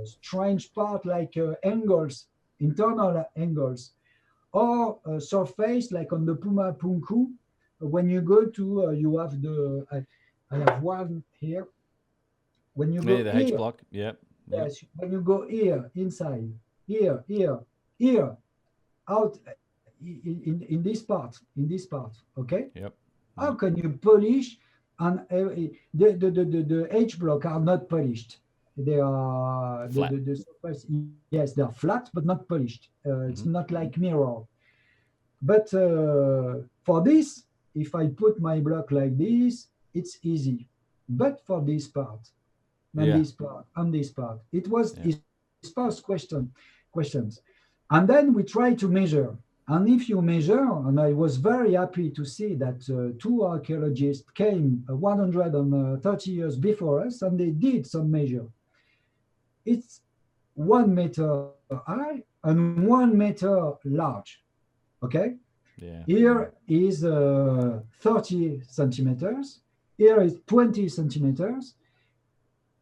strange part like angles, internal angles, or surface like on the Puma Punku, when you go to, you have I have one here. When you Yeah, go the H here, block. Yep. Yep. yes, when you go here, inside, here, out, in this part, okay? Yep. How Yep. can you polish? And the H block are not polished. They are Flat. the surface. Yes, they are flat but not polished. It's Mm-hmm. not like mirror. But for this, if I put my block like this, it's easy. But for this part, and Yeah. this part, and this part, it was Yeah. his first questions. And then we try to measure. And if you measure, and I was very happy to see that two archaeologists came 130 years before us, and they did some measure. It's 1 meter high and 1 meter large. Okay, Yeah. here is 30 centimeters. Here is 20 centimeters.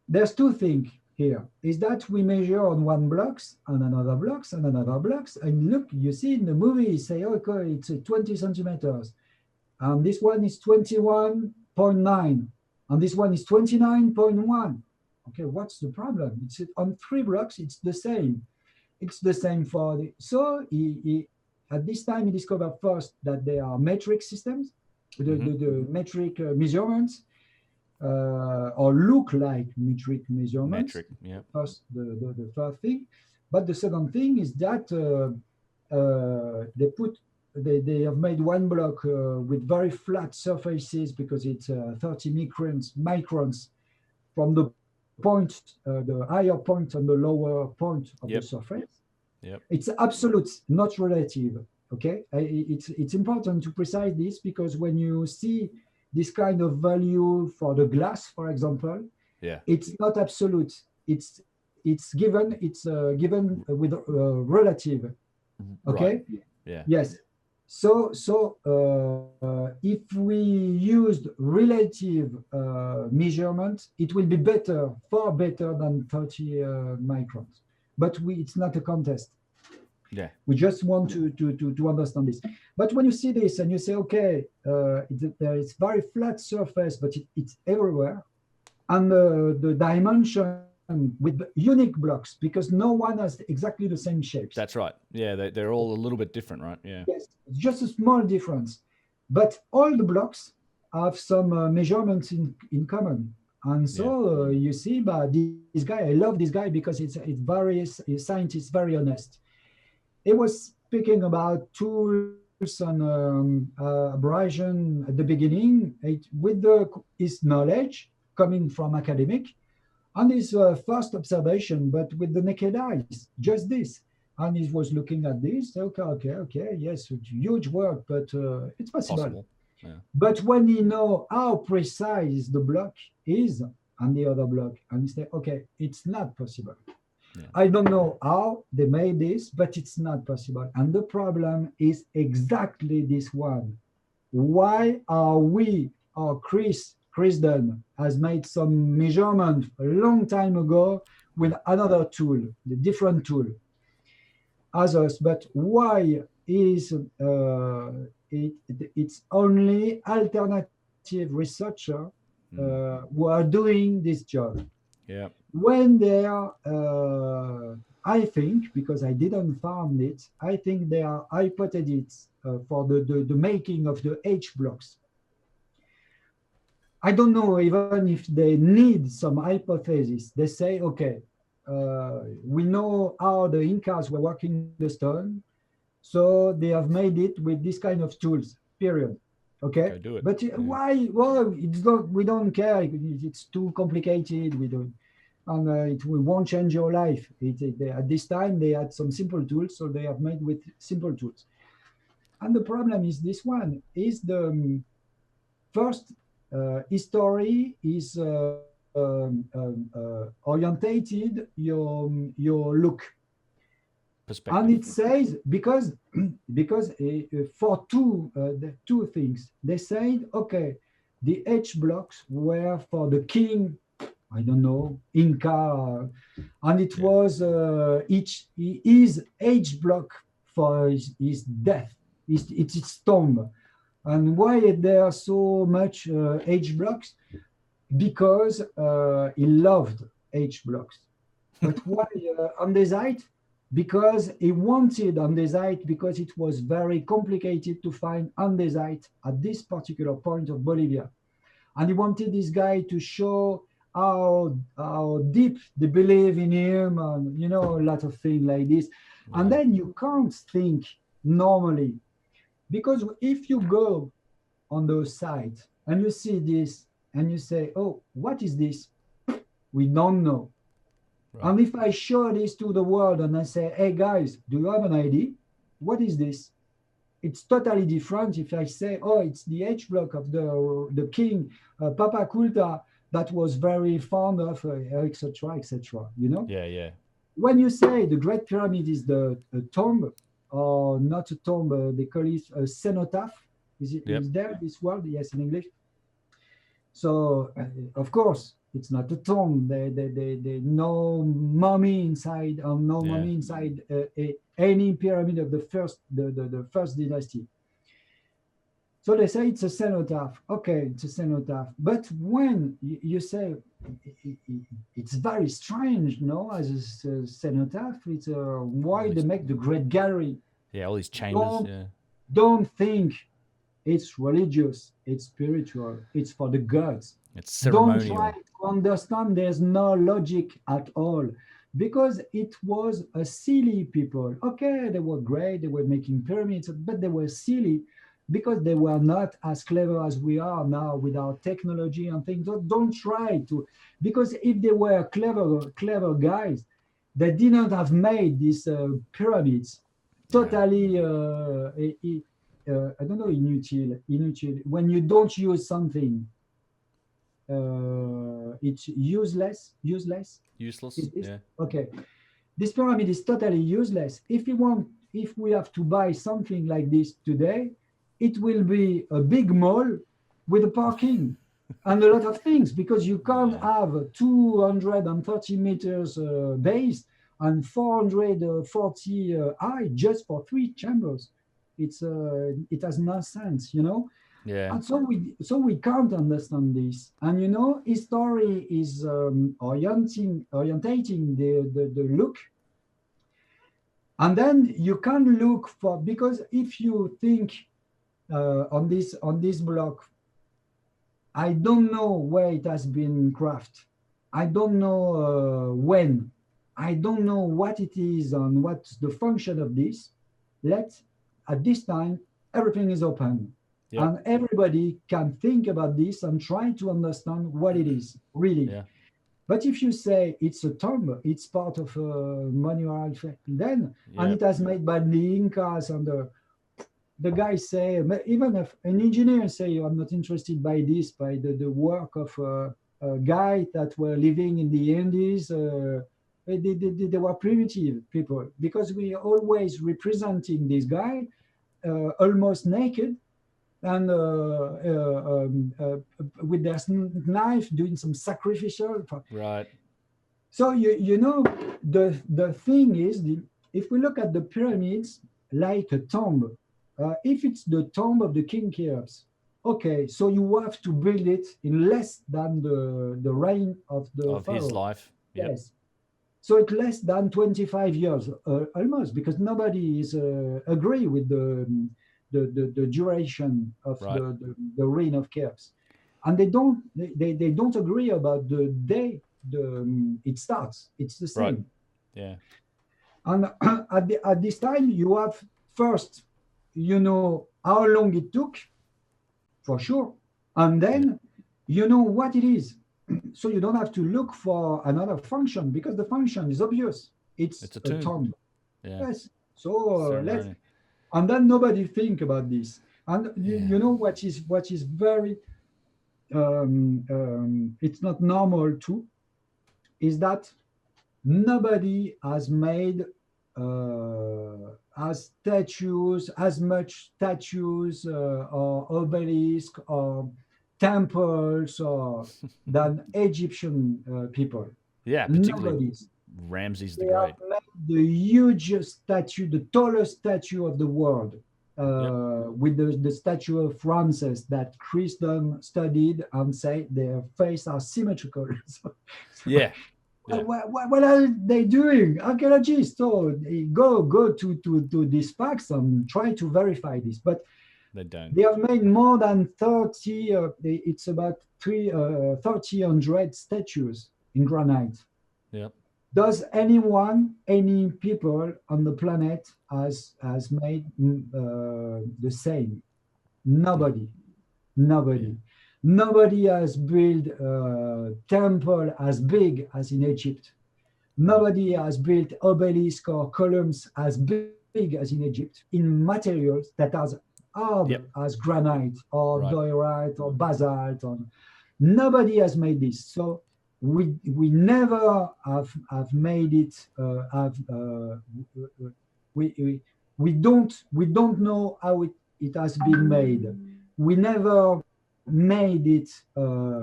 There's two things here. Is that we measure on one blocks and another blocks and another blocks. And look, you see in the movie, you say, okay, it's 20 centimeters. And this one is 21.9. And this one is 29.1. Okay, what's the problem? It's on 3 blocks, it's the same. It's the same for the. So at this time, he discovered first that there are metric systems, the metric measurements, or look like metric measurements. Metric. Yep. First, the first thing. But the second thing is that they have made one block with very flat surfaces, because it's 30 microns from the point, the higher point and the lower point of Yep. the surface. Yep. It's absolute, not relative. Okay, it's important to precise this, because when you see this kind of value for the glass, for example, Yeah. it's not absolute. It's given. It's given with relative. Okay. Right. Yeah. Yes. So if we used relative measurement, it will be better, far better than 30 microns. But it's not a contest. Yeah. We just want to understand this. But when you see this and you say, okay, it's very flat surface, but it's everywhere, and the dimension with unique blocks, because no one has exactly the same shapes. That's right. Yeah, they're all a little bit different, right? Yeah. Yes, it's just a small difference. But all the blocks have some measurements in common. And so you see, but this guy, I love this guy because it's a scientist, very honest. He was speaking about tools and abrasion at the beginning with his knowledge coming from academic and his first observation, but with the naked eyes, just this. And he was looking at this, okay, yes, huge work, but it's possible. Yeah. But when you know how precise the block is on the other block, and you say, okay, it's not possible. Yeah. I don't know how they made this, but it's not possible. And the problem is exactly this one. Why are we, or Chris Dunn has made some measurement a long time ago with another tool, the different tool as us, but why is it's only alternative researcher who are doing this job? Yeah. When they are, I think, because I didn't found it, I think they are hypotheses for the making of the H blocks. I don't know even if they need some hypothesis. They say, okay, we know how the Incas were working the stone, so they have made it with this kind of tools, period. Okay, do it. But why? Well, it's not. We don't care. It's too complicated. We don't, and it won't change your life. At this time, they had some simple tools, so they have made with simple tools. And the problem is this one is the first history is orientated your look. Perspective. And it says because for two things they said, okay, the H blocks were for the king, I don't know, Inca, and it was his H block for his death. It's his tomb. And why there are so much H blocks? Because he loved H blocks. But why andesite? Because he wanted andesite because it was very complicated to find andesite at this particular point of Bolivia. And he wanted this guy to show how deep they believe in him, and a lot of things like this. Yeah. And then you can't think normally, because if you go on those sites and you see this and you say, oh, what is this? We don't know. Right. And if I show this to the world and I say, hey guys, do you have an idea? What is this? It's totally different if I say, oh, it's the H block of the king, Papa Kulta, that was very fond of, etc., etc. Yeah. When you say the Great Pyramid is the tomb, or not a tomb, they call it a cenotaph. Is there this word? Yes, in English. So, of course, it's not a tomb. They no mummy inside, or no mummy inside any pyramid of the first dynasty. So they say it's a cenotaph. Okay, it's a cenotaph. But when you say it's very strange, no, as a cenotaph, it's why they make the Great Gallery. Yeah, all these chambers. Don't think it's religious, it's spiritual, it's for the gods. It's ceremonial. Don't try to understand, there's no logic at all, because it was a silly people. Okay, they were great, they were making pyramids, but they were silly because they were not as clever as we are now with our technology and things. Don't try to, because if they were clever guys, they didn't have made these pyramids totally I don't know, inutile. When you don't use something, it's useless. Useless. Yeah. Okay. This pyramid is totally useless. If we have to buy something like this today, it will be a big mall with a parking and a lot of things, because you can't have 230 meters base and 440 high just for 3 chambers. It has no sense, Yeah. And so we can't understand this. And history is orientating the look. And then you can look for, because if you think on this block, I don't know where it has been crafted. I don't know when. I don't know what it is and what's the function of this. Let at this time everything is open, Yep. and everybody can think about this and try to understand what it is really. Yeah. But if you say it's a tomb, it's part of a monumental effect, then and Yeah. it has made by the Incas and the guys say, even if an engineer say, I'm not interested by this, by the work of a guy that were living in the Andes. They were primitive people because we always representing this guy almost naked and with their knife doing some sacrificial. Right. So you know the thing is if we look at the pyramids like a tomb, if it's the tomb of the King Cheops, okay, so you have to build it in less than the reign of the Of his pharaoh. life. Yep. Yes. So it's less than 25 years almost because nobody is agree with the duration of Right. the reign of Cheops, and they don't agree about the day it starts. It's the Right. same. Yeah. And at this time, you have first, you know how long it took, for sure. And Yeah. then you know what it is. So you don't have to look for another function because the function is obvious. It's It's a a tomb. tomb. Yeah. Yes. So let's, Ceremony. and then nobody think about this. And Yeah. you know what is very, it's not normal too, is that nobody has made as statues, as much statues or obelisk or temples or than Egyptian people. Yeah. Particularly Nobody's. Ramses the They have Great. made the hugest statue, the tallest statue of the world, Yep. with the statue of Ramses that Christian studied and say their face are symmetrical. So Yeah. Yeah. what are they doing? Archaeologists, so go to these facts and try to verify this. But They don't. they have made more than 30, it's about 300 statues in granite. Yep. Does any people on the planet has made the same? No. Nobody. Yeah. Nobody. Nobody has built a temple as big as in Egypt. Right. Nobody has built obelisk or columns as big as in Egypt in materials that are hard Yep. as granite or Right. diorite or basalt. Or, nobody has made this. So we never have made it. We, we we don't know how it has been made. We never made it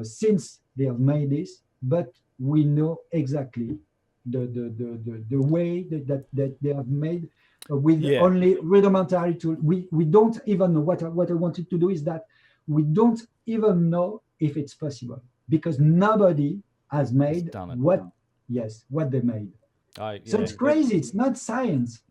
since they have made this, but we know exactly the way that they have made with Yeah. only rudimentary tool. We don't even know what I wanted to do is that we don't even know if it's possible because nobody has Has made done it. what they made. So Yeah. it's crazy. It's not science.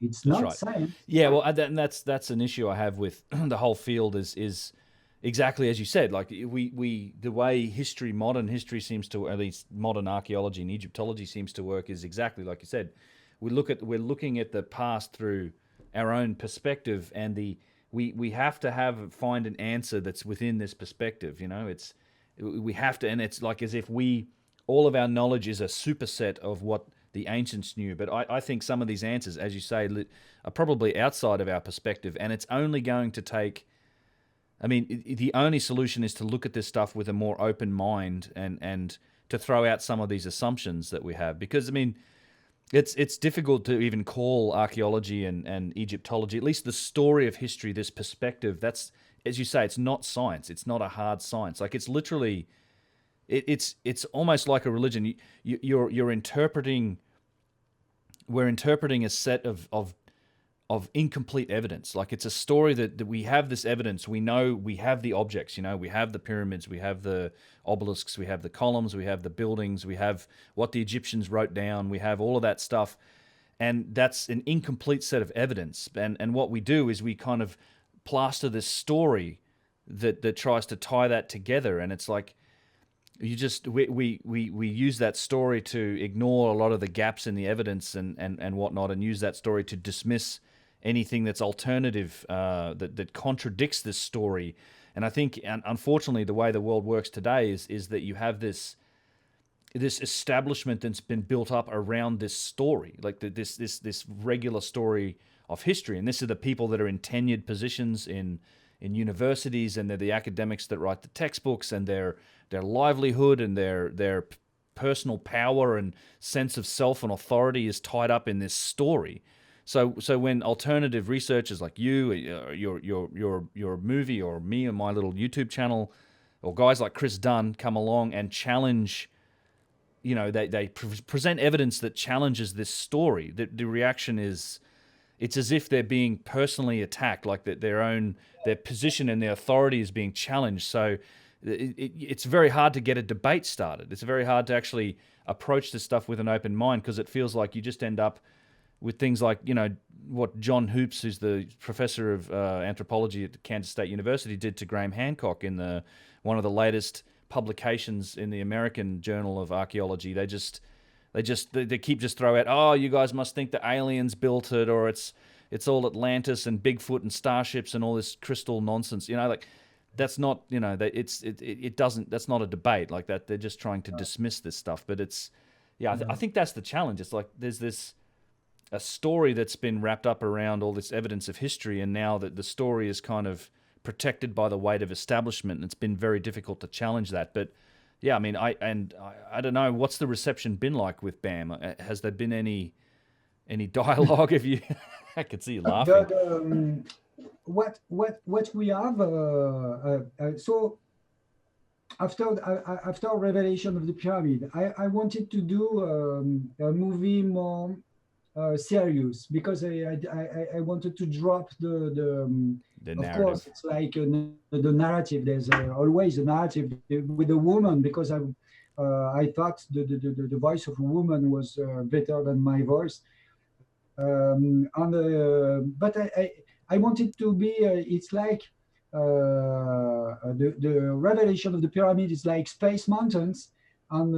It's That's not right. science. Yeah. Well, and that's an issue I have with the whole field is exactly as you said. Like we the way history, modern history seems to, at least modern archaeology and Egyptology seems to work, is exactly like you said. We're looking at the past through our own perspective, and we have to find an answer that's within this perspective. It's we have to, and it's like as if all of our knowledge is a superset of what the ancients knew. But I think some of these answers, as you say, are probably outside of our perspective, and it's only going to take. I mean, the only solution is to look at this stuff with a more open mind and to throw out some of these assumptions that we have. Because I mean, it's difficult to even call archaeology and Egyptology, at least the story of history, this perspective. That's, as you say, it's not science. It's not a hard science. Like it's literally, it's almost like a religion. You're interpreting. We're interpreting a set of incomplete evidence. Like it's a story that we have this evidence. We know we have the objects, we have the pyramids, we have the obelisks, we have the columns, we have the buildings, we have what the Egyptians wrote down, we have all of that stuff. And that's an incomplete set of evidence. And what we do is we kind of plaster this story that tries to tie that together, and it's like you just we use that story to ignore a lot of the gaps in the evidence and whatnot, and use that story to dismiss anything that's alternative, that contradicts this story. And I think, unfortunately, the way the world works today is that you have this establishment that's been built up around this story, like this regular story of history. And this are the people that are in tenured positions in universities, and they're the academics that write the textbooks, and their livelihood and their personal power and sense of self and authority is tied up in this story. So when alternative researchers like you, your movie, or me and my little YouTube channel, or guys like Chris Dunn come along and challenge, they present evidence that challenges this story, the reaction is, it's as if they're being personally attacked, like that their position and their authority is being challenged. So it's very hard to get a debate started. It's very hard to actually approach this stuff with an open mind, because it feels like you just end up with things like, what John Hoops, who's the professor of anthropology at Kansas State University, did to Graham Hancock in one of the latest publications in the American Journal of Archaeology. They keep just throw out, oh, you guys must think the aliens built it, or it's all Atlantis and Bigfoot and starships and all this crystal nonsense. Like, that's not, it doesn't, that's not a debate like that. They're just trying to dismiss this stuff. But it's, I think that's the challenge. It's like there's a story that's been wrapped up around all this evidence of history, and now that the story is kind of protected by the weight of establishment, and it's been very difficult to challenge that. But yeah, I mean, I don't know, what's the reception been like with BAM? Has there been any dialogue? Have you? I could see you laughing. What we have, so after revelation of the pyramid, I wanted to do a movie more serious, because I wanted to drop the narrative. Of course, it's like the narrative. There's always a narrative with a woman, because I thought the voice of a woman was better than my voice. But I wanted to be. It's like the revelation of the pyramid is like Space Mountains, and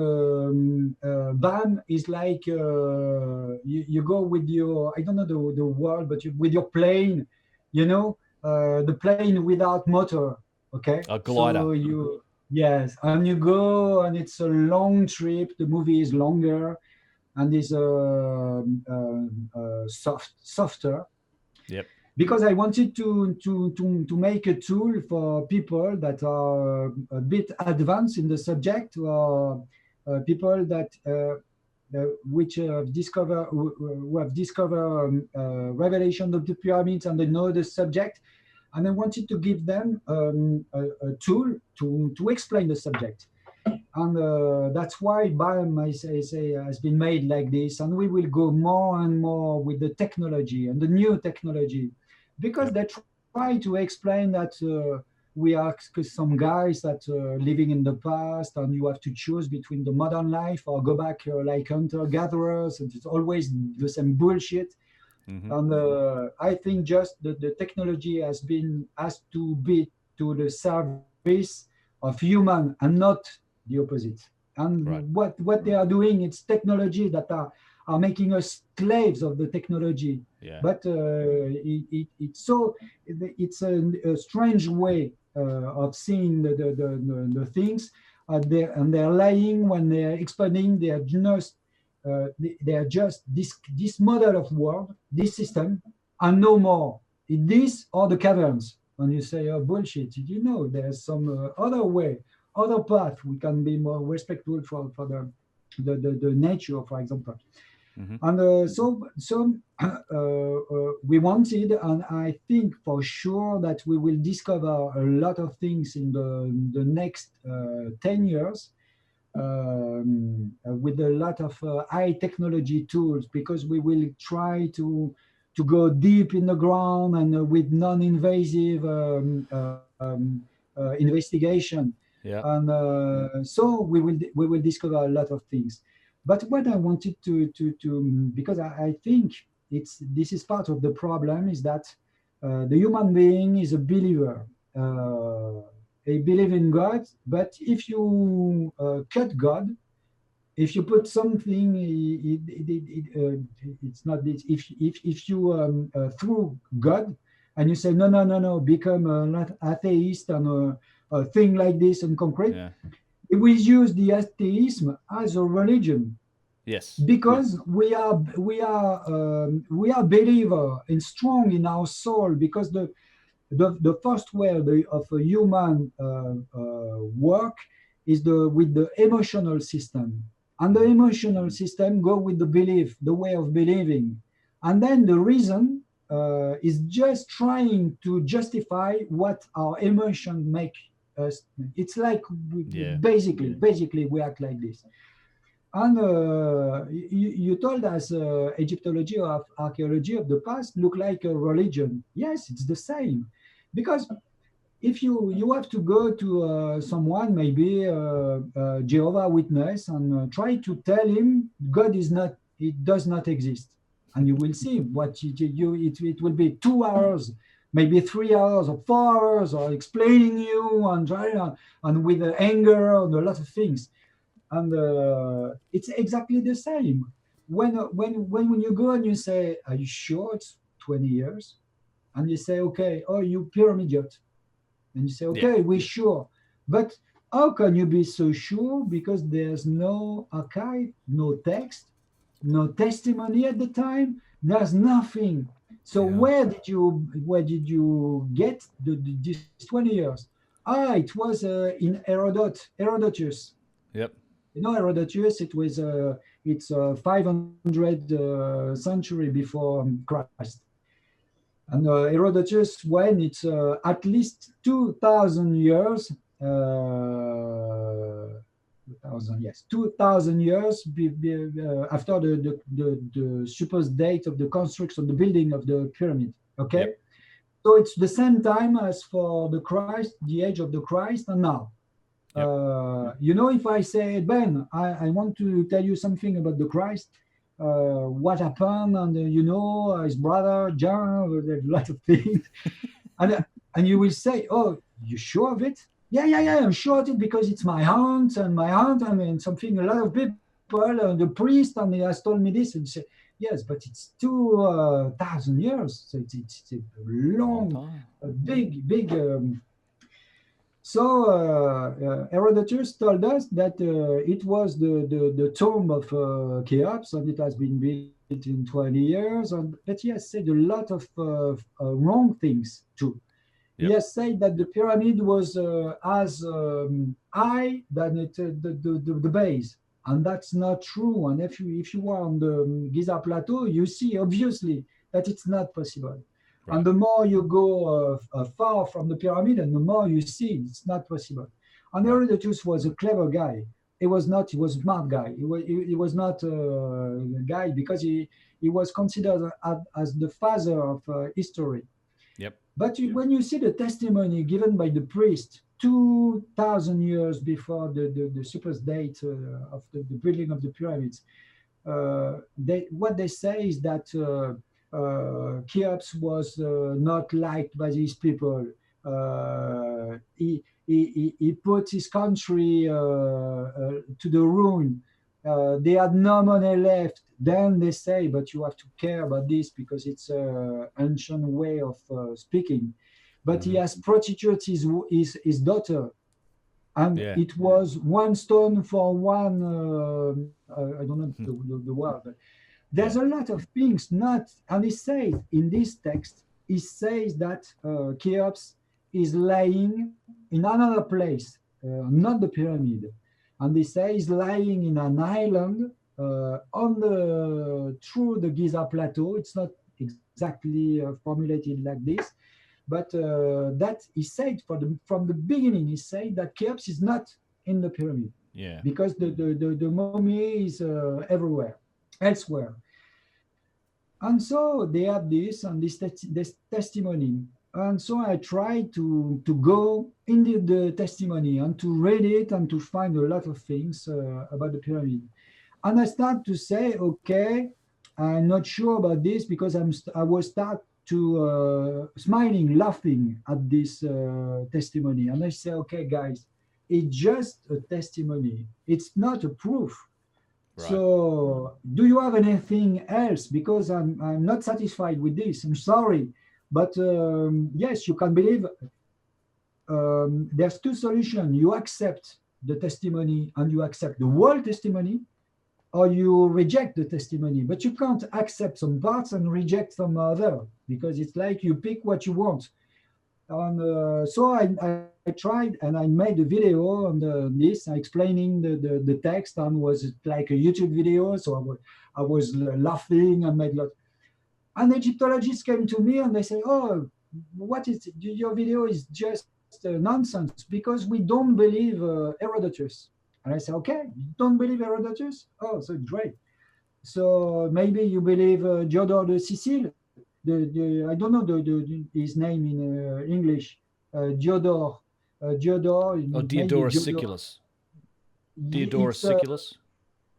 BAM is like you go with your, I don't know the word, but with your plane, the plane without motor. Okay, a glider. So yes, and you go, and it's a long trip. The movie is longer, and is softer. Yep. Because I wanted to make a tool for people that are a bit advanced in the subject, or people that which have discovered revelation of the pyramids, and they know the subject, and I wanted to give them a tool to explain the subject. And that's why BAM, I say, has been made like this, and we will go more and more with the technology and the new technology, because they try to explain that we are some guys that living in the past, and you have to choose between the modern life or go back like hunter-gatherers, and it's always the same bullshit. Mm-hmm. And I think just the technology has to be to the service of human, and not the opposite. And what they are doing, it's technology that are making us slaves of the technology. Yeah. But it's a strange way of seeing the things. And they're lying when they're explaining. They are just this model of world, this system, and no more. This or the caverns. And you say, oh, bullshit. There's some other way, other path. We can be more respectful for the nature, for example. Mm-hmm. And we wanted, and I think for sure that we will discover a lot of things in the next 10 years with a lot of high technology tools, because we will try to go deep in the ground, and with non-invasive investigation. Yeah. And so we will discover a lot of things. But what I wanted to because I think this is part of the problem, is that the human being is a believer. they believe in God, but if you cut God, if you put something, it's not this. If you through God, and you say no, become not atheist and a thing like this and concrete, Yeah. we use the atheism as a religion Yes. because we are believer and strong in our soul because the first way of a human work is with the emotional system, and the emotional system go with the belief, the way of believing, and then the reason is just trying to justify what our emotion make us. It's like Yeah. basically we act like this. And you told us Egyptology or archaeology of the past look like a religion. Yes, it's the same, because if you have to go to someone, maybe Jehovah Witness, and try to tell him God is not, it does not exist, and you will see what it will be 2 hours, maybe 3 hours or 4 hours, or explaining you and trying and with anger and a lot of things. And it's exactly the same when you go and you say, are you sure it's 20 years? And you say, okay, oh, you pyramid yacht. And you say, Yeah. okay, we're sure. But how can you be so sure? Because there's no archive, no text, no testimony at the time. There's nothing. So Yeah. where did you get these 20 years? It was in Herodotus. Yep. Herodotus, it's 500 century before Christ. And Herodotus, when it's at least 2,000 years, 2,000 years after the supposed date of the construction, the building of the pyramid. Okay, Yep. so it's the same time as for the Christ, the age of the Christ, and now. Yep. If I say, Ben, I want to tell you something about the Christ, what happened, and his brother John, there's a lot of things, and you will say, oh, you sure of it? Yeah, I'm sure of it because it's my aunt, and my aunt, I mean, something, a lot of people, the priest, and he has told me this, and you say, yes, but it's 2,000 years, so it's a Long long, time. a big. So Herodotus told us that it was the tomb of Cheops, and it has been built in 20 years. But he has said a lot of wrong things too. He Yep. has said that the pyramid was as high than the base, and that's not true. And if you are on the Giza plateau, you see obviously that it's not possible. And Right. the more you go far from the pyramid, and the more you see it's not possible. And Right. Herodotus was a clever guy. He was not. He was a smart guy. He was not a guy because he was considered as the father of history. Yep. But when you see the testimony given by the priest 2,000 years before the supposed date of the building of the pyramids, what they say is that Cheops was not liked by these people. He put his country to the ruin. They had no money left. Then they say, but you have to care about this because it's an ancient way of speaking. But he has prostituted his daughter, and Yeah. it was one stone for one. I don't know the word, but there's Yeah. a lot of things not. And he says in this text, he says that Cheops is lying in another place, not the pyramid, and they say he's lying in an island on the through the Giza plateau. It's not exactly formulated like this, but that he said from the beginning, he said that Cheops is not in the pyramid Yeah. because the mummy is everywhere, elsewhere. And so they have this and this testimony. And so I tried to go into the testimony and to read it and to find a lot of things about the pyramid. And I start to say, okay, I'm not sure about this because I was start to smiling, laughing at this testimony. And I say, okay, guys, it's just a testimony. It's not a proof. Right. So, do you have anything else? Because I'm not satisfied with this. I'm sorry, but yes, you can believe. There's two solutions. You accept the testimony and you accept the whole testimony, or you reject the testimony. But you can't accept some parts and reject some other, because it's like you pick what you want. And so I tried and I made a video on this explaining the text, and was like a YouTube video. So I was laughing and made lot. And Egyptologists came to me and they say, "Oh, what is it? Your video is just nonsense, because we don't believe Herodotus." And I say, "Okay, you don't believe Herodotus? Oh, so great. So maybe you believe Diodore de Sicile. I don't know his name in English. Diodore. Diodore. Or Diodorus Siculus. Diodorus Siculus?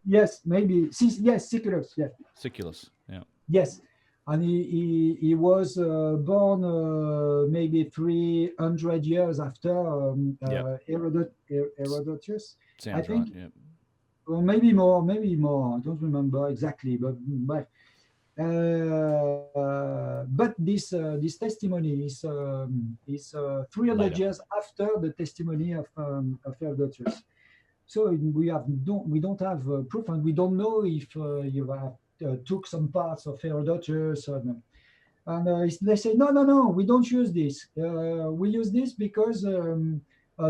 Yes, maybe. Yes, Siculus. Yeah. Siculus, yeah. Yes. And he was born maybe 300 years after Herodotus. Sounds I think, right, yeah. or maybe more. I don't remember exactly, but this testimony is 300 Later. years after the testimony of Herodotus. So we don't have proof, and we don't know if you have took some parts of Herodotus or no. And they say no, we don't use this. We use this because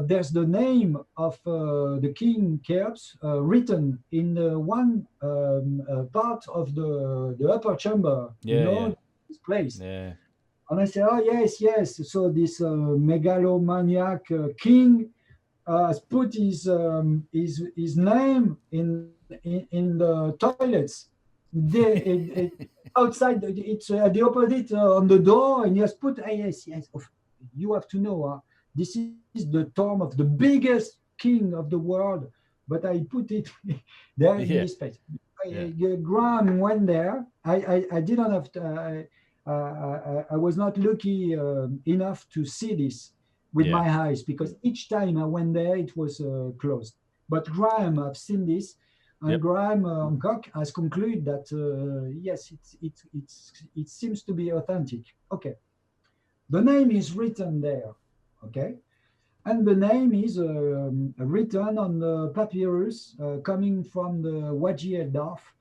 there's the name of the king Cheops written in one part of the upper chamber. This place. Yeah. And I say, oh yes. So this megalomaniac king has put his name in the toilets. Outside, it's the opposite on the door, and he has put yes. You have to know. This is the tomb of the biggest king of the world, but I put it there in this place. Graham went there. I didn't have to, I was not lucky enough to see this with my eyes, because each time I went there it was closed. But Graham, I've seen this, and Graham Hancock has concluded that yes, it seems to be authentic. Okay, the name is written there. Okay, and the name is written on the papyrus coming from the Wadi El Darf.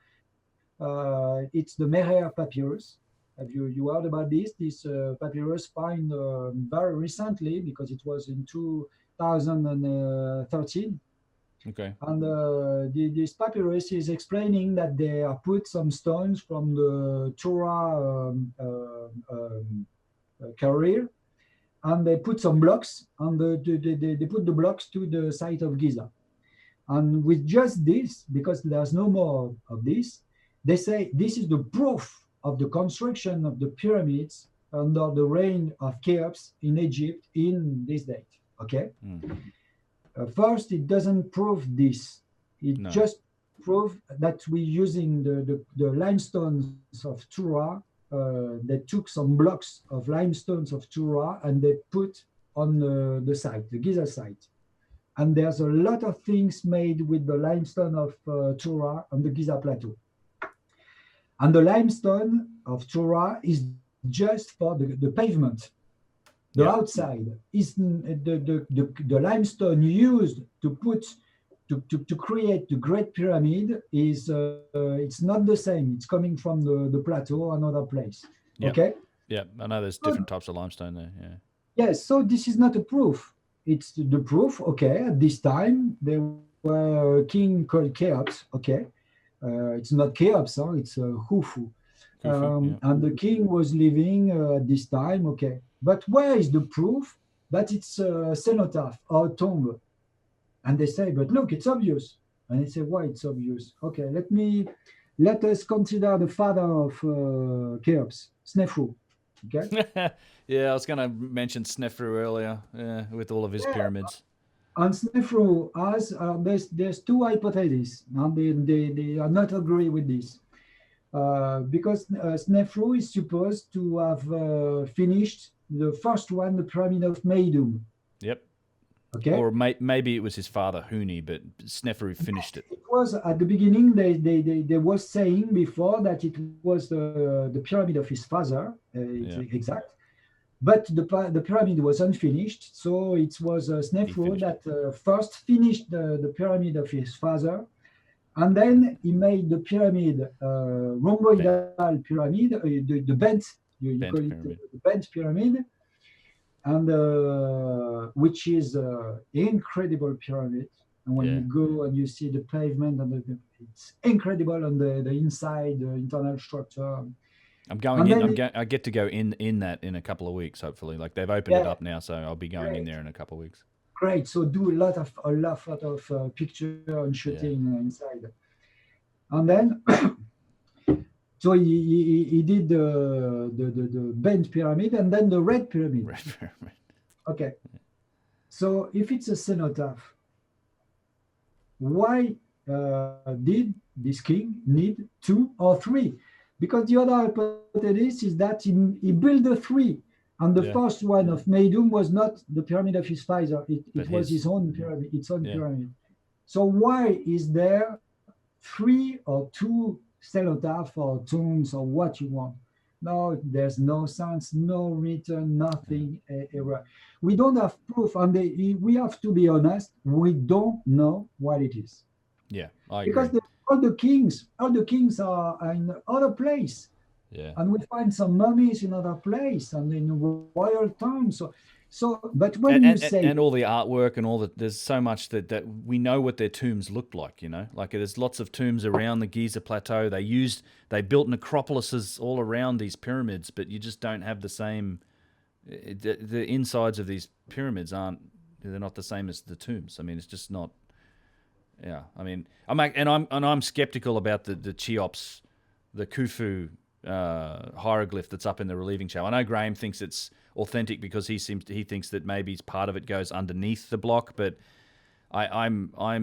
It's the Meher papyrus. Have you heard about this? This papyrus found very recently, because it was in 2013. Okay. And this papyrus is explaining that they have put some stones from the Torah career, and they put some blocks, and they put the blocks to the site of Giza. And with just this, because there's no more of this, they say this is the proof of the construction of the pyramids under the reign of Cheops in Egypt in this date. Okay. First, it doesn't prove this. It just proves that we're using the limestones of Tura. They took some blocks of limestones of Tura and they put on the site, the Giza site. And there's a lot of things made with the limestone of Tura on the Giza plateau. And the limestone of Tura is just for the pavement. The outside is the limestone used to create the Great Pyramid is it's not the same. It's coming from the plateau, another place. Okay. Yeah, I know there's different types of limestone there. Yeah. Yes. So this is not a proof. It's the proof. Okay. At this time there were a king called Cheops. Okay. It's not Cheops. It's Khufu. And the king was living at this time. Okay. But where is the proof that it's a cenotaph or a tomb? And they say, but look, it's obvious. And I say, why it's obvious? Okay, let us consider the father of Cheops, Snefru. Okay. Yeah, I was going to mention Snefru earlier, with all of his pyramids. And Snefru has there's two hypotheses, and they are not agree with this. because Snefru is supposed to have finished the first one, the Pyramid of Meidum. Yep. Okay. Or maybe it was his father, Huni, but Sneferu finished it. It was at the beginning. They was saying before that it was the pyramid of his father. It's exact. But the pyramid was unfinished, so it was Snefru that first finished the pyramid of his father, and then he made the pyramid, rhomboidal pyramid, the bent, you call it pyramid. the bent pyramid, and which is incredible pyramid. And when you go and you see the pavement, and it's incredible on the inside, the internal structure. I'm going in. I get to go in that in a couple of weeks, hopefully. Like they've opened it up now, so I'll be going in there in a couple of weeks. Great. So do a lot of picture and shooting inside, and then so he did the bent pyramid and then the red pyramid. Red pyramid. Okay. So if it's a cenotaph, why did this king need 2 or 3? Because the other hypothesis is that he built the 3, and the first one of Meidum was not the pyramid of his father; it was his own pyramid, its own pyramid. So why is there 3 or 2 cenotaph or tombs or what you want? No, there's no sense, no written, nothing. We don't have proof, and we have to be honest. We don't know what it is. Yeah, I agree. Because all the kings are in other place. Yeah. And we find some mummies in other place and in royal times. But when you say, and all the artwork and all that, there's so much that we know what their tombs looked like. Like there's lots of tombs around the Giza plateau. They built necropolises all around these pyramids, but you just don't have the same. The insides of these pyramids they're not the same as the tombs. I mean, it's just not. Yeah, I mean, I'm skeptical about the Cheops, the Khufu hieroglyph that's up in the relieving chamber. I know Graham thinks it's authentic because he thinks that maybe part of it goes underneath the block, but I'm a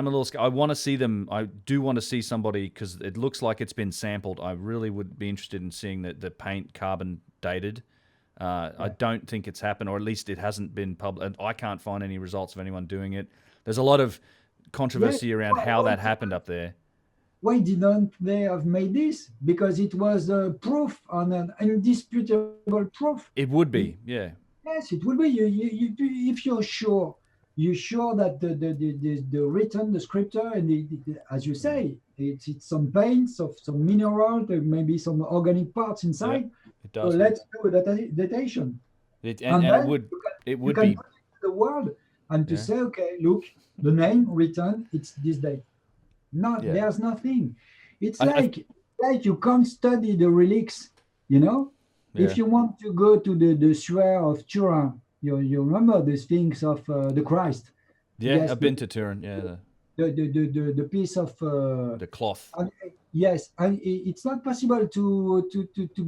little. I want to see them. I do want to see somebody because it looks like it's been sampled. I really would be interested in seeing the paint carbon dated. I don't think it's happened, or at least it hasn't been published. I can't find any results of anyone doing it. There's a lot of controversy around how that happened up there. Why didn't they have made this? Because it was a proof, on an indisputable proof. It would be, yeah. Yes, it would be. If you're sure that the written, the scripture, and as you say, it's some paints of some mineral, maybe some organic parts inside. Yeah, it does. So let's do a datation. It would be put the word and to say, okay, look, the name written, it's this date. There's nothing. It's like you can't study the relics, If you want to go to the Square of Turin, you remember the Sphinx of the Christ. Yeah, I've been to Turin. Yeah, the piece of the cloth. Yes, and it's not possible to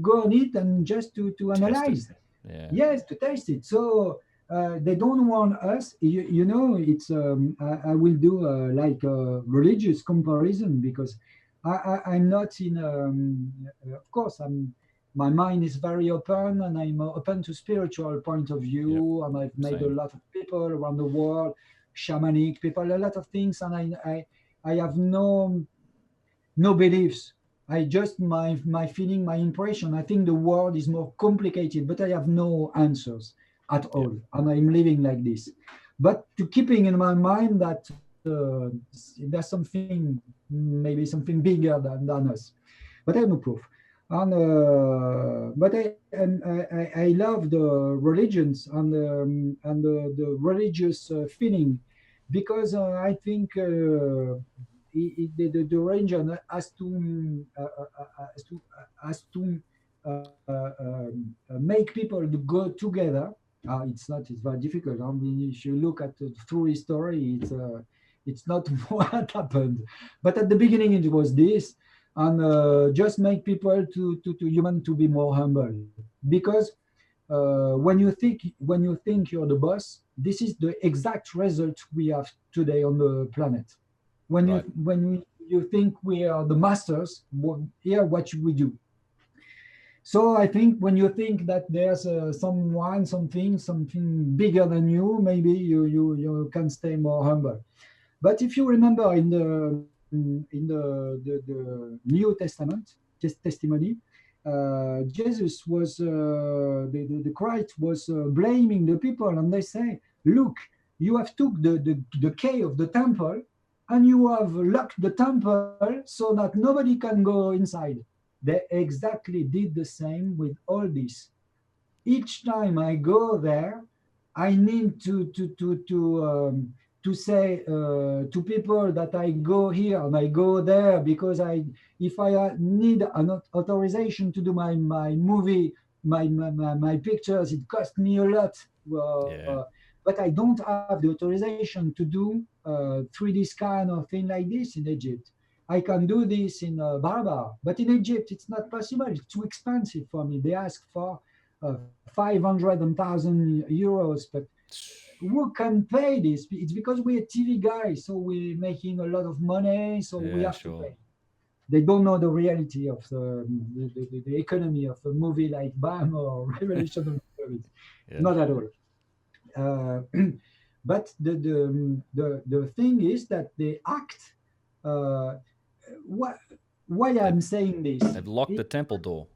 go on it and just to analyze. Yeah. Yes, to taste it. So they don't want us. It's I will do like a religious comparison because I'm not in. Of course, my mind is very open, and I'm open to spiritual point of view, and I've met a lot of people around the world, shamanic people, a lot of things, and I have no beliefs. I just my feeling, my impression. I think the world is more complicated, but I have no answers at all, and I'm living like this. But keeping in my mind that there's something, maybe something bigger than us, but I have no proof. And but I love the religions and the religious feeling, because I think the religion has to make people to go together. It's very difficult. I mean, if you look at the true history, it's not what happened. But at the beginning, it was this. And just make people to human to be more humble, because when you think you're the boss, this is the exact result we have today on the planet. When you think we are the masters. Here, what should we do? So I think when you think that there's something bigger than you, maybe you can stay more humble. But if you remember in the New Testament testimony, Jesus was the Christ was blaming the people, and they say, "Look, you have took the key of the temple, and you have locked the temple so that nobody can go inside." They exactly did the same with all this. Each time I go there, I need to say to people that I go here and I go there, because if I need an authorization to do my movie, my pictures, it costs me a lot. Yeah. But I don't have the authorization to do 3D scan or thing like this in Egypt. I can do this in Barbara, but in Egypt it's not possible. It's too expensive for me. They ask for 500,000 euros, but who can pay this? It's because we're TV guys, so we're making a lot of money, so we Yeah, have to sure. pay. They don't know the reality of the economy of a movie like BAM or Revolution of Movies. Yeah. Not at all. Uh, but the thing is that they act. Uh, what, why They, I'm saying this? they've locked the temple door.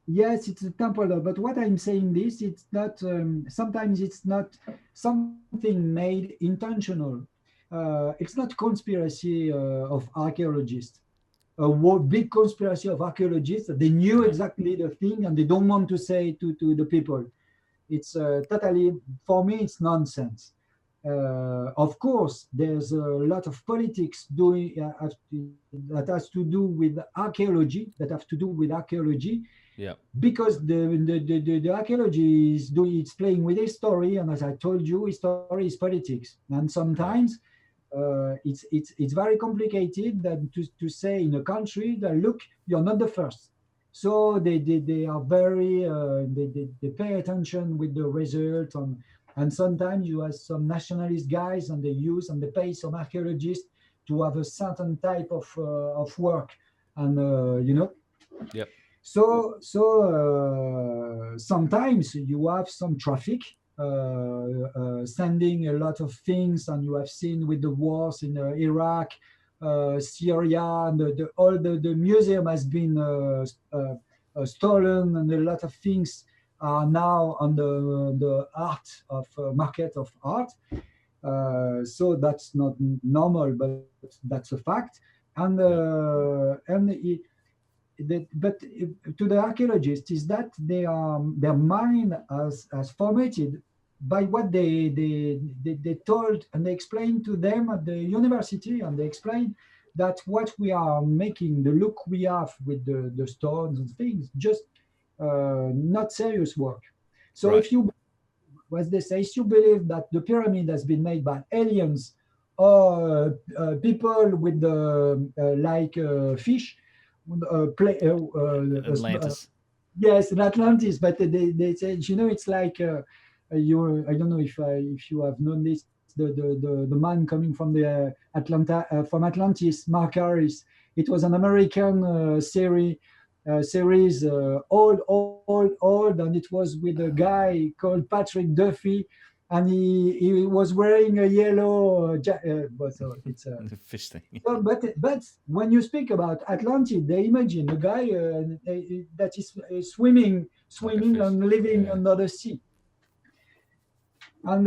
Yes, it's a temple, but what I'm saying this, it's not. Sometimes it's not something made intentional. It's not conspiracy of archaeologists. Big conspiracy of archaeologists. They knew Yeah. exactly the thing, and they don't want to say to the people. It's totally, for me, it's nonsense. Of course, there's a lot of politics doing that has to do with archaeology, that have to do with archaeology, Yeah. because the archaeology is doing, it's playing with history, and as I told you, history is politics, and Yeah. sometimes it's very complicated that to say in a country that, look, you're not the first. So they are very they pay attention with the result, and sometimes you have some nationalist guys, and they pay some archaeologists to have a certain type of work, and Yep. so sometimes you have some traffic sending a lot of things, and you have seen with the wars in Iraq, Syria, and all the museum has been stolen, and a lot of things are now on the art of market of art. So that's not normal, but that's a fact. Yeah. But to the archaeologists is that their mind has formatted by what they told, and they explained to them at the university, and they explained that what we are making, the look we have with the stones and things, just not serious work. So Right. if you, as they say, if you believe that the pyramid has been made by aliens, or people with the like fish, play, Atlantis. yes, in Atlantis, but they say, it's like you. I don't know if you have known this. The man coming from the from Atlantis, Mark Harris. It was an American series, old, and it was with a guy called Patrick Duffy, and he was wearing a yellow. But so it's The fish thing. so, but when you speak about Atlantis, they imagine a guy that is Like a swimming fish. and living Yeah. under the sea, and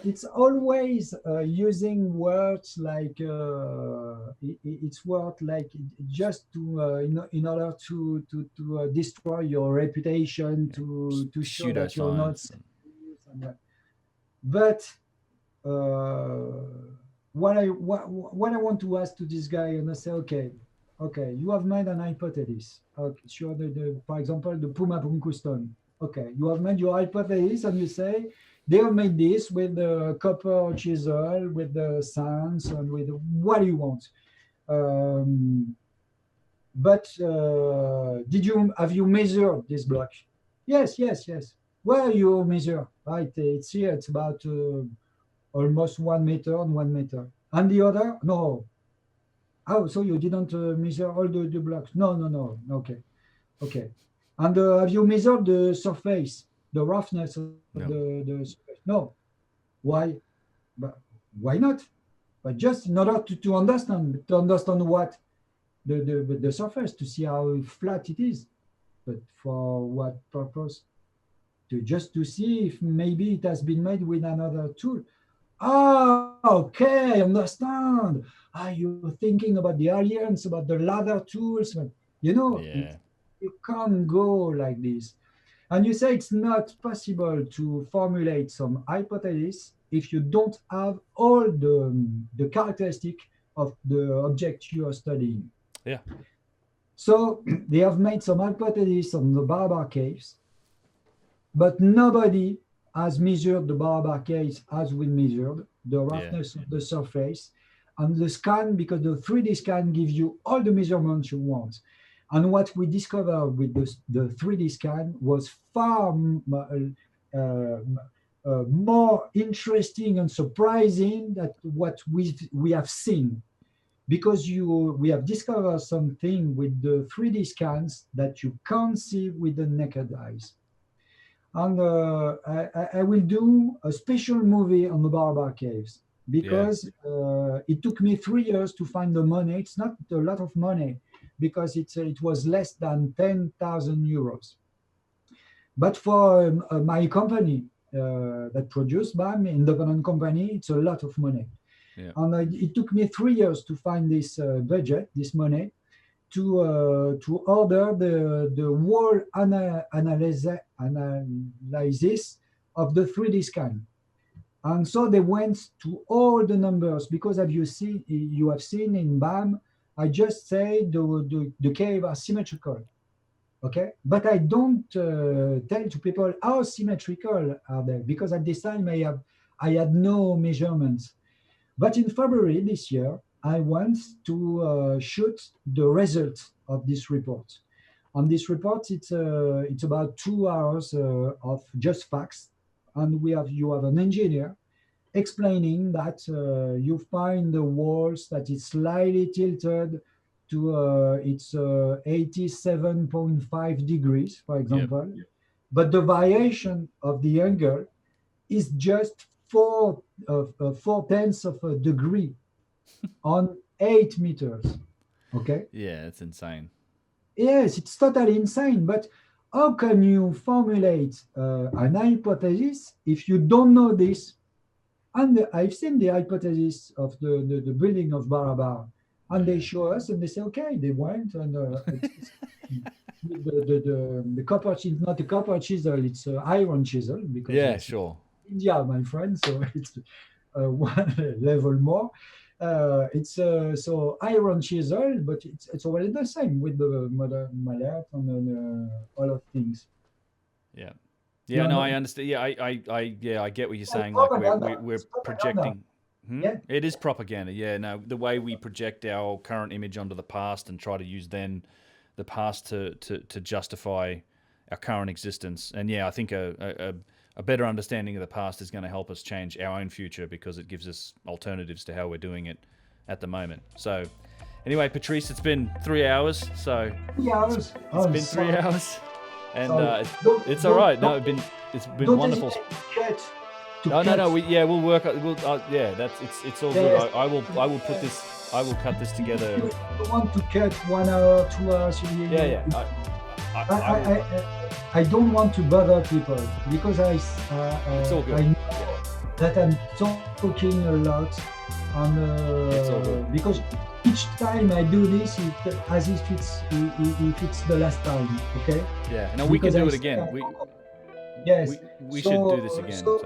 it's always using words like it's word like just to in order to destroy your reputation, Yeah. to show that you're not Pseudoscience. serious, but uh, what I want to ask to this guy, and I say, okay, you have made an hypothesis. Okay, sure. For example, the Puma Punku stone. Okay, you have made your hypothesis, and you say they have made this with the copper chisel, with the sands, and with what do you want. Um, but did you have you measured this block? Yes, yes, yes. Where you measure? Right, it's here. It's about almost 1 meter on 1 meter. And the other, no. Oh, so you didn't measure all the blocks? No, no, no. Okay, okay. And have you measured the surface, the roughness of No. the surface? No. Why? But why not? But just in order to understand what the surface, to see how flat it is. But for what purpose? To just to see if maybe it has been made with another tool. Ah, okay, understand. Ah, you're thinking about the aliens, about the ladder tools. But, Yeah. you can't go like this. And you say it's not possible to formulate some hypothesis if you don't have all the characteristic of the object you are studying. Yeah. So they have made some hypotheses on the Barabar caves, but nobody has measured the Barabar caves as we measured, the roughness of the surface, and the scan, because the 3D scan gives you all the measurements you want. And what we discovered with the 3D scan was far more interesting and surprising than what we have seen, because we have discovered something with the 3D scans that you can't see with the naked eyes. And I will do a special movie on the Barabar caves, because it took me 3 years to find the money. It's not a lot of money, because it was less than 10,000 euros. But for my company that produced BAM, independent company, it's a lot of money. Yeah. And it took me 3 years to find this budget, this money, to order the whole analysis of the 3D scan. And so they went to all the numbers, because you have seen in BAM, I just say the cave are symmetrical. Okay, but I don't tell to people how symmetrical are they, because at this time I had no measurements. But in February this year, I went to shoot the results of this report. On this report, it's about 2 hours of just facts, and you have an engineer explaining that you find the walls that is slightly tilted to it's 87.5 degrees, for example, but the variation of the angle is just 4/10 of a degree on 8 meters. Okay. Yeah, it's insane. Yes, it's totally insane. But how can you formulate an hypothesis if you don't know this? And I've seen the hypothesis of the building of Barabar, and they show us, and they say, okay, they went, and the copper chisel, not a copper chisel, it's an iron chisel, because it's India, my friend, so it's one level more. It's so iron chisel, but it's already the same with the mallet and all of things. Yeah. Yeah, no, I understand. Yeah, I get what you're saying. Like we're projecting. Yeah. It is propaganda. Yeah, no, the way we project our current image onto the past and try to use then the past to justify our current existence. And yeah, I think a better understanding of the past is going to help us change our own future, because it gives us alternatives to how we're doing it at the moment. So anyway, Patrice, it's been 3 hours. So 3 hours. It's been 3 hours. And it's all right. No, it's been wonderful. No. We'll work. It's all good. I will put this. I will cut this together. You want to cut 1 hour, 2 hours? Yeah. I don't want to bother people, because it's all good. I know that I'm talking a lot, and it's all good. Because each time I do this, as if it's the last time. Okay. Yeah. No, we can do it again. We should do this again. So.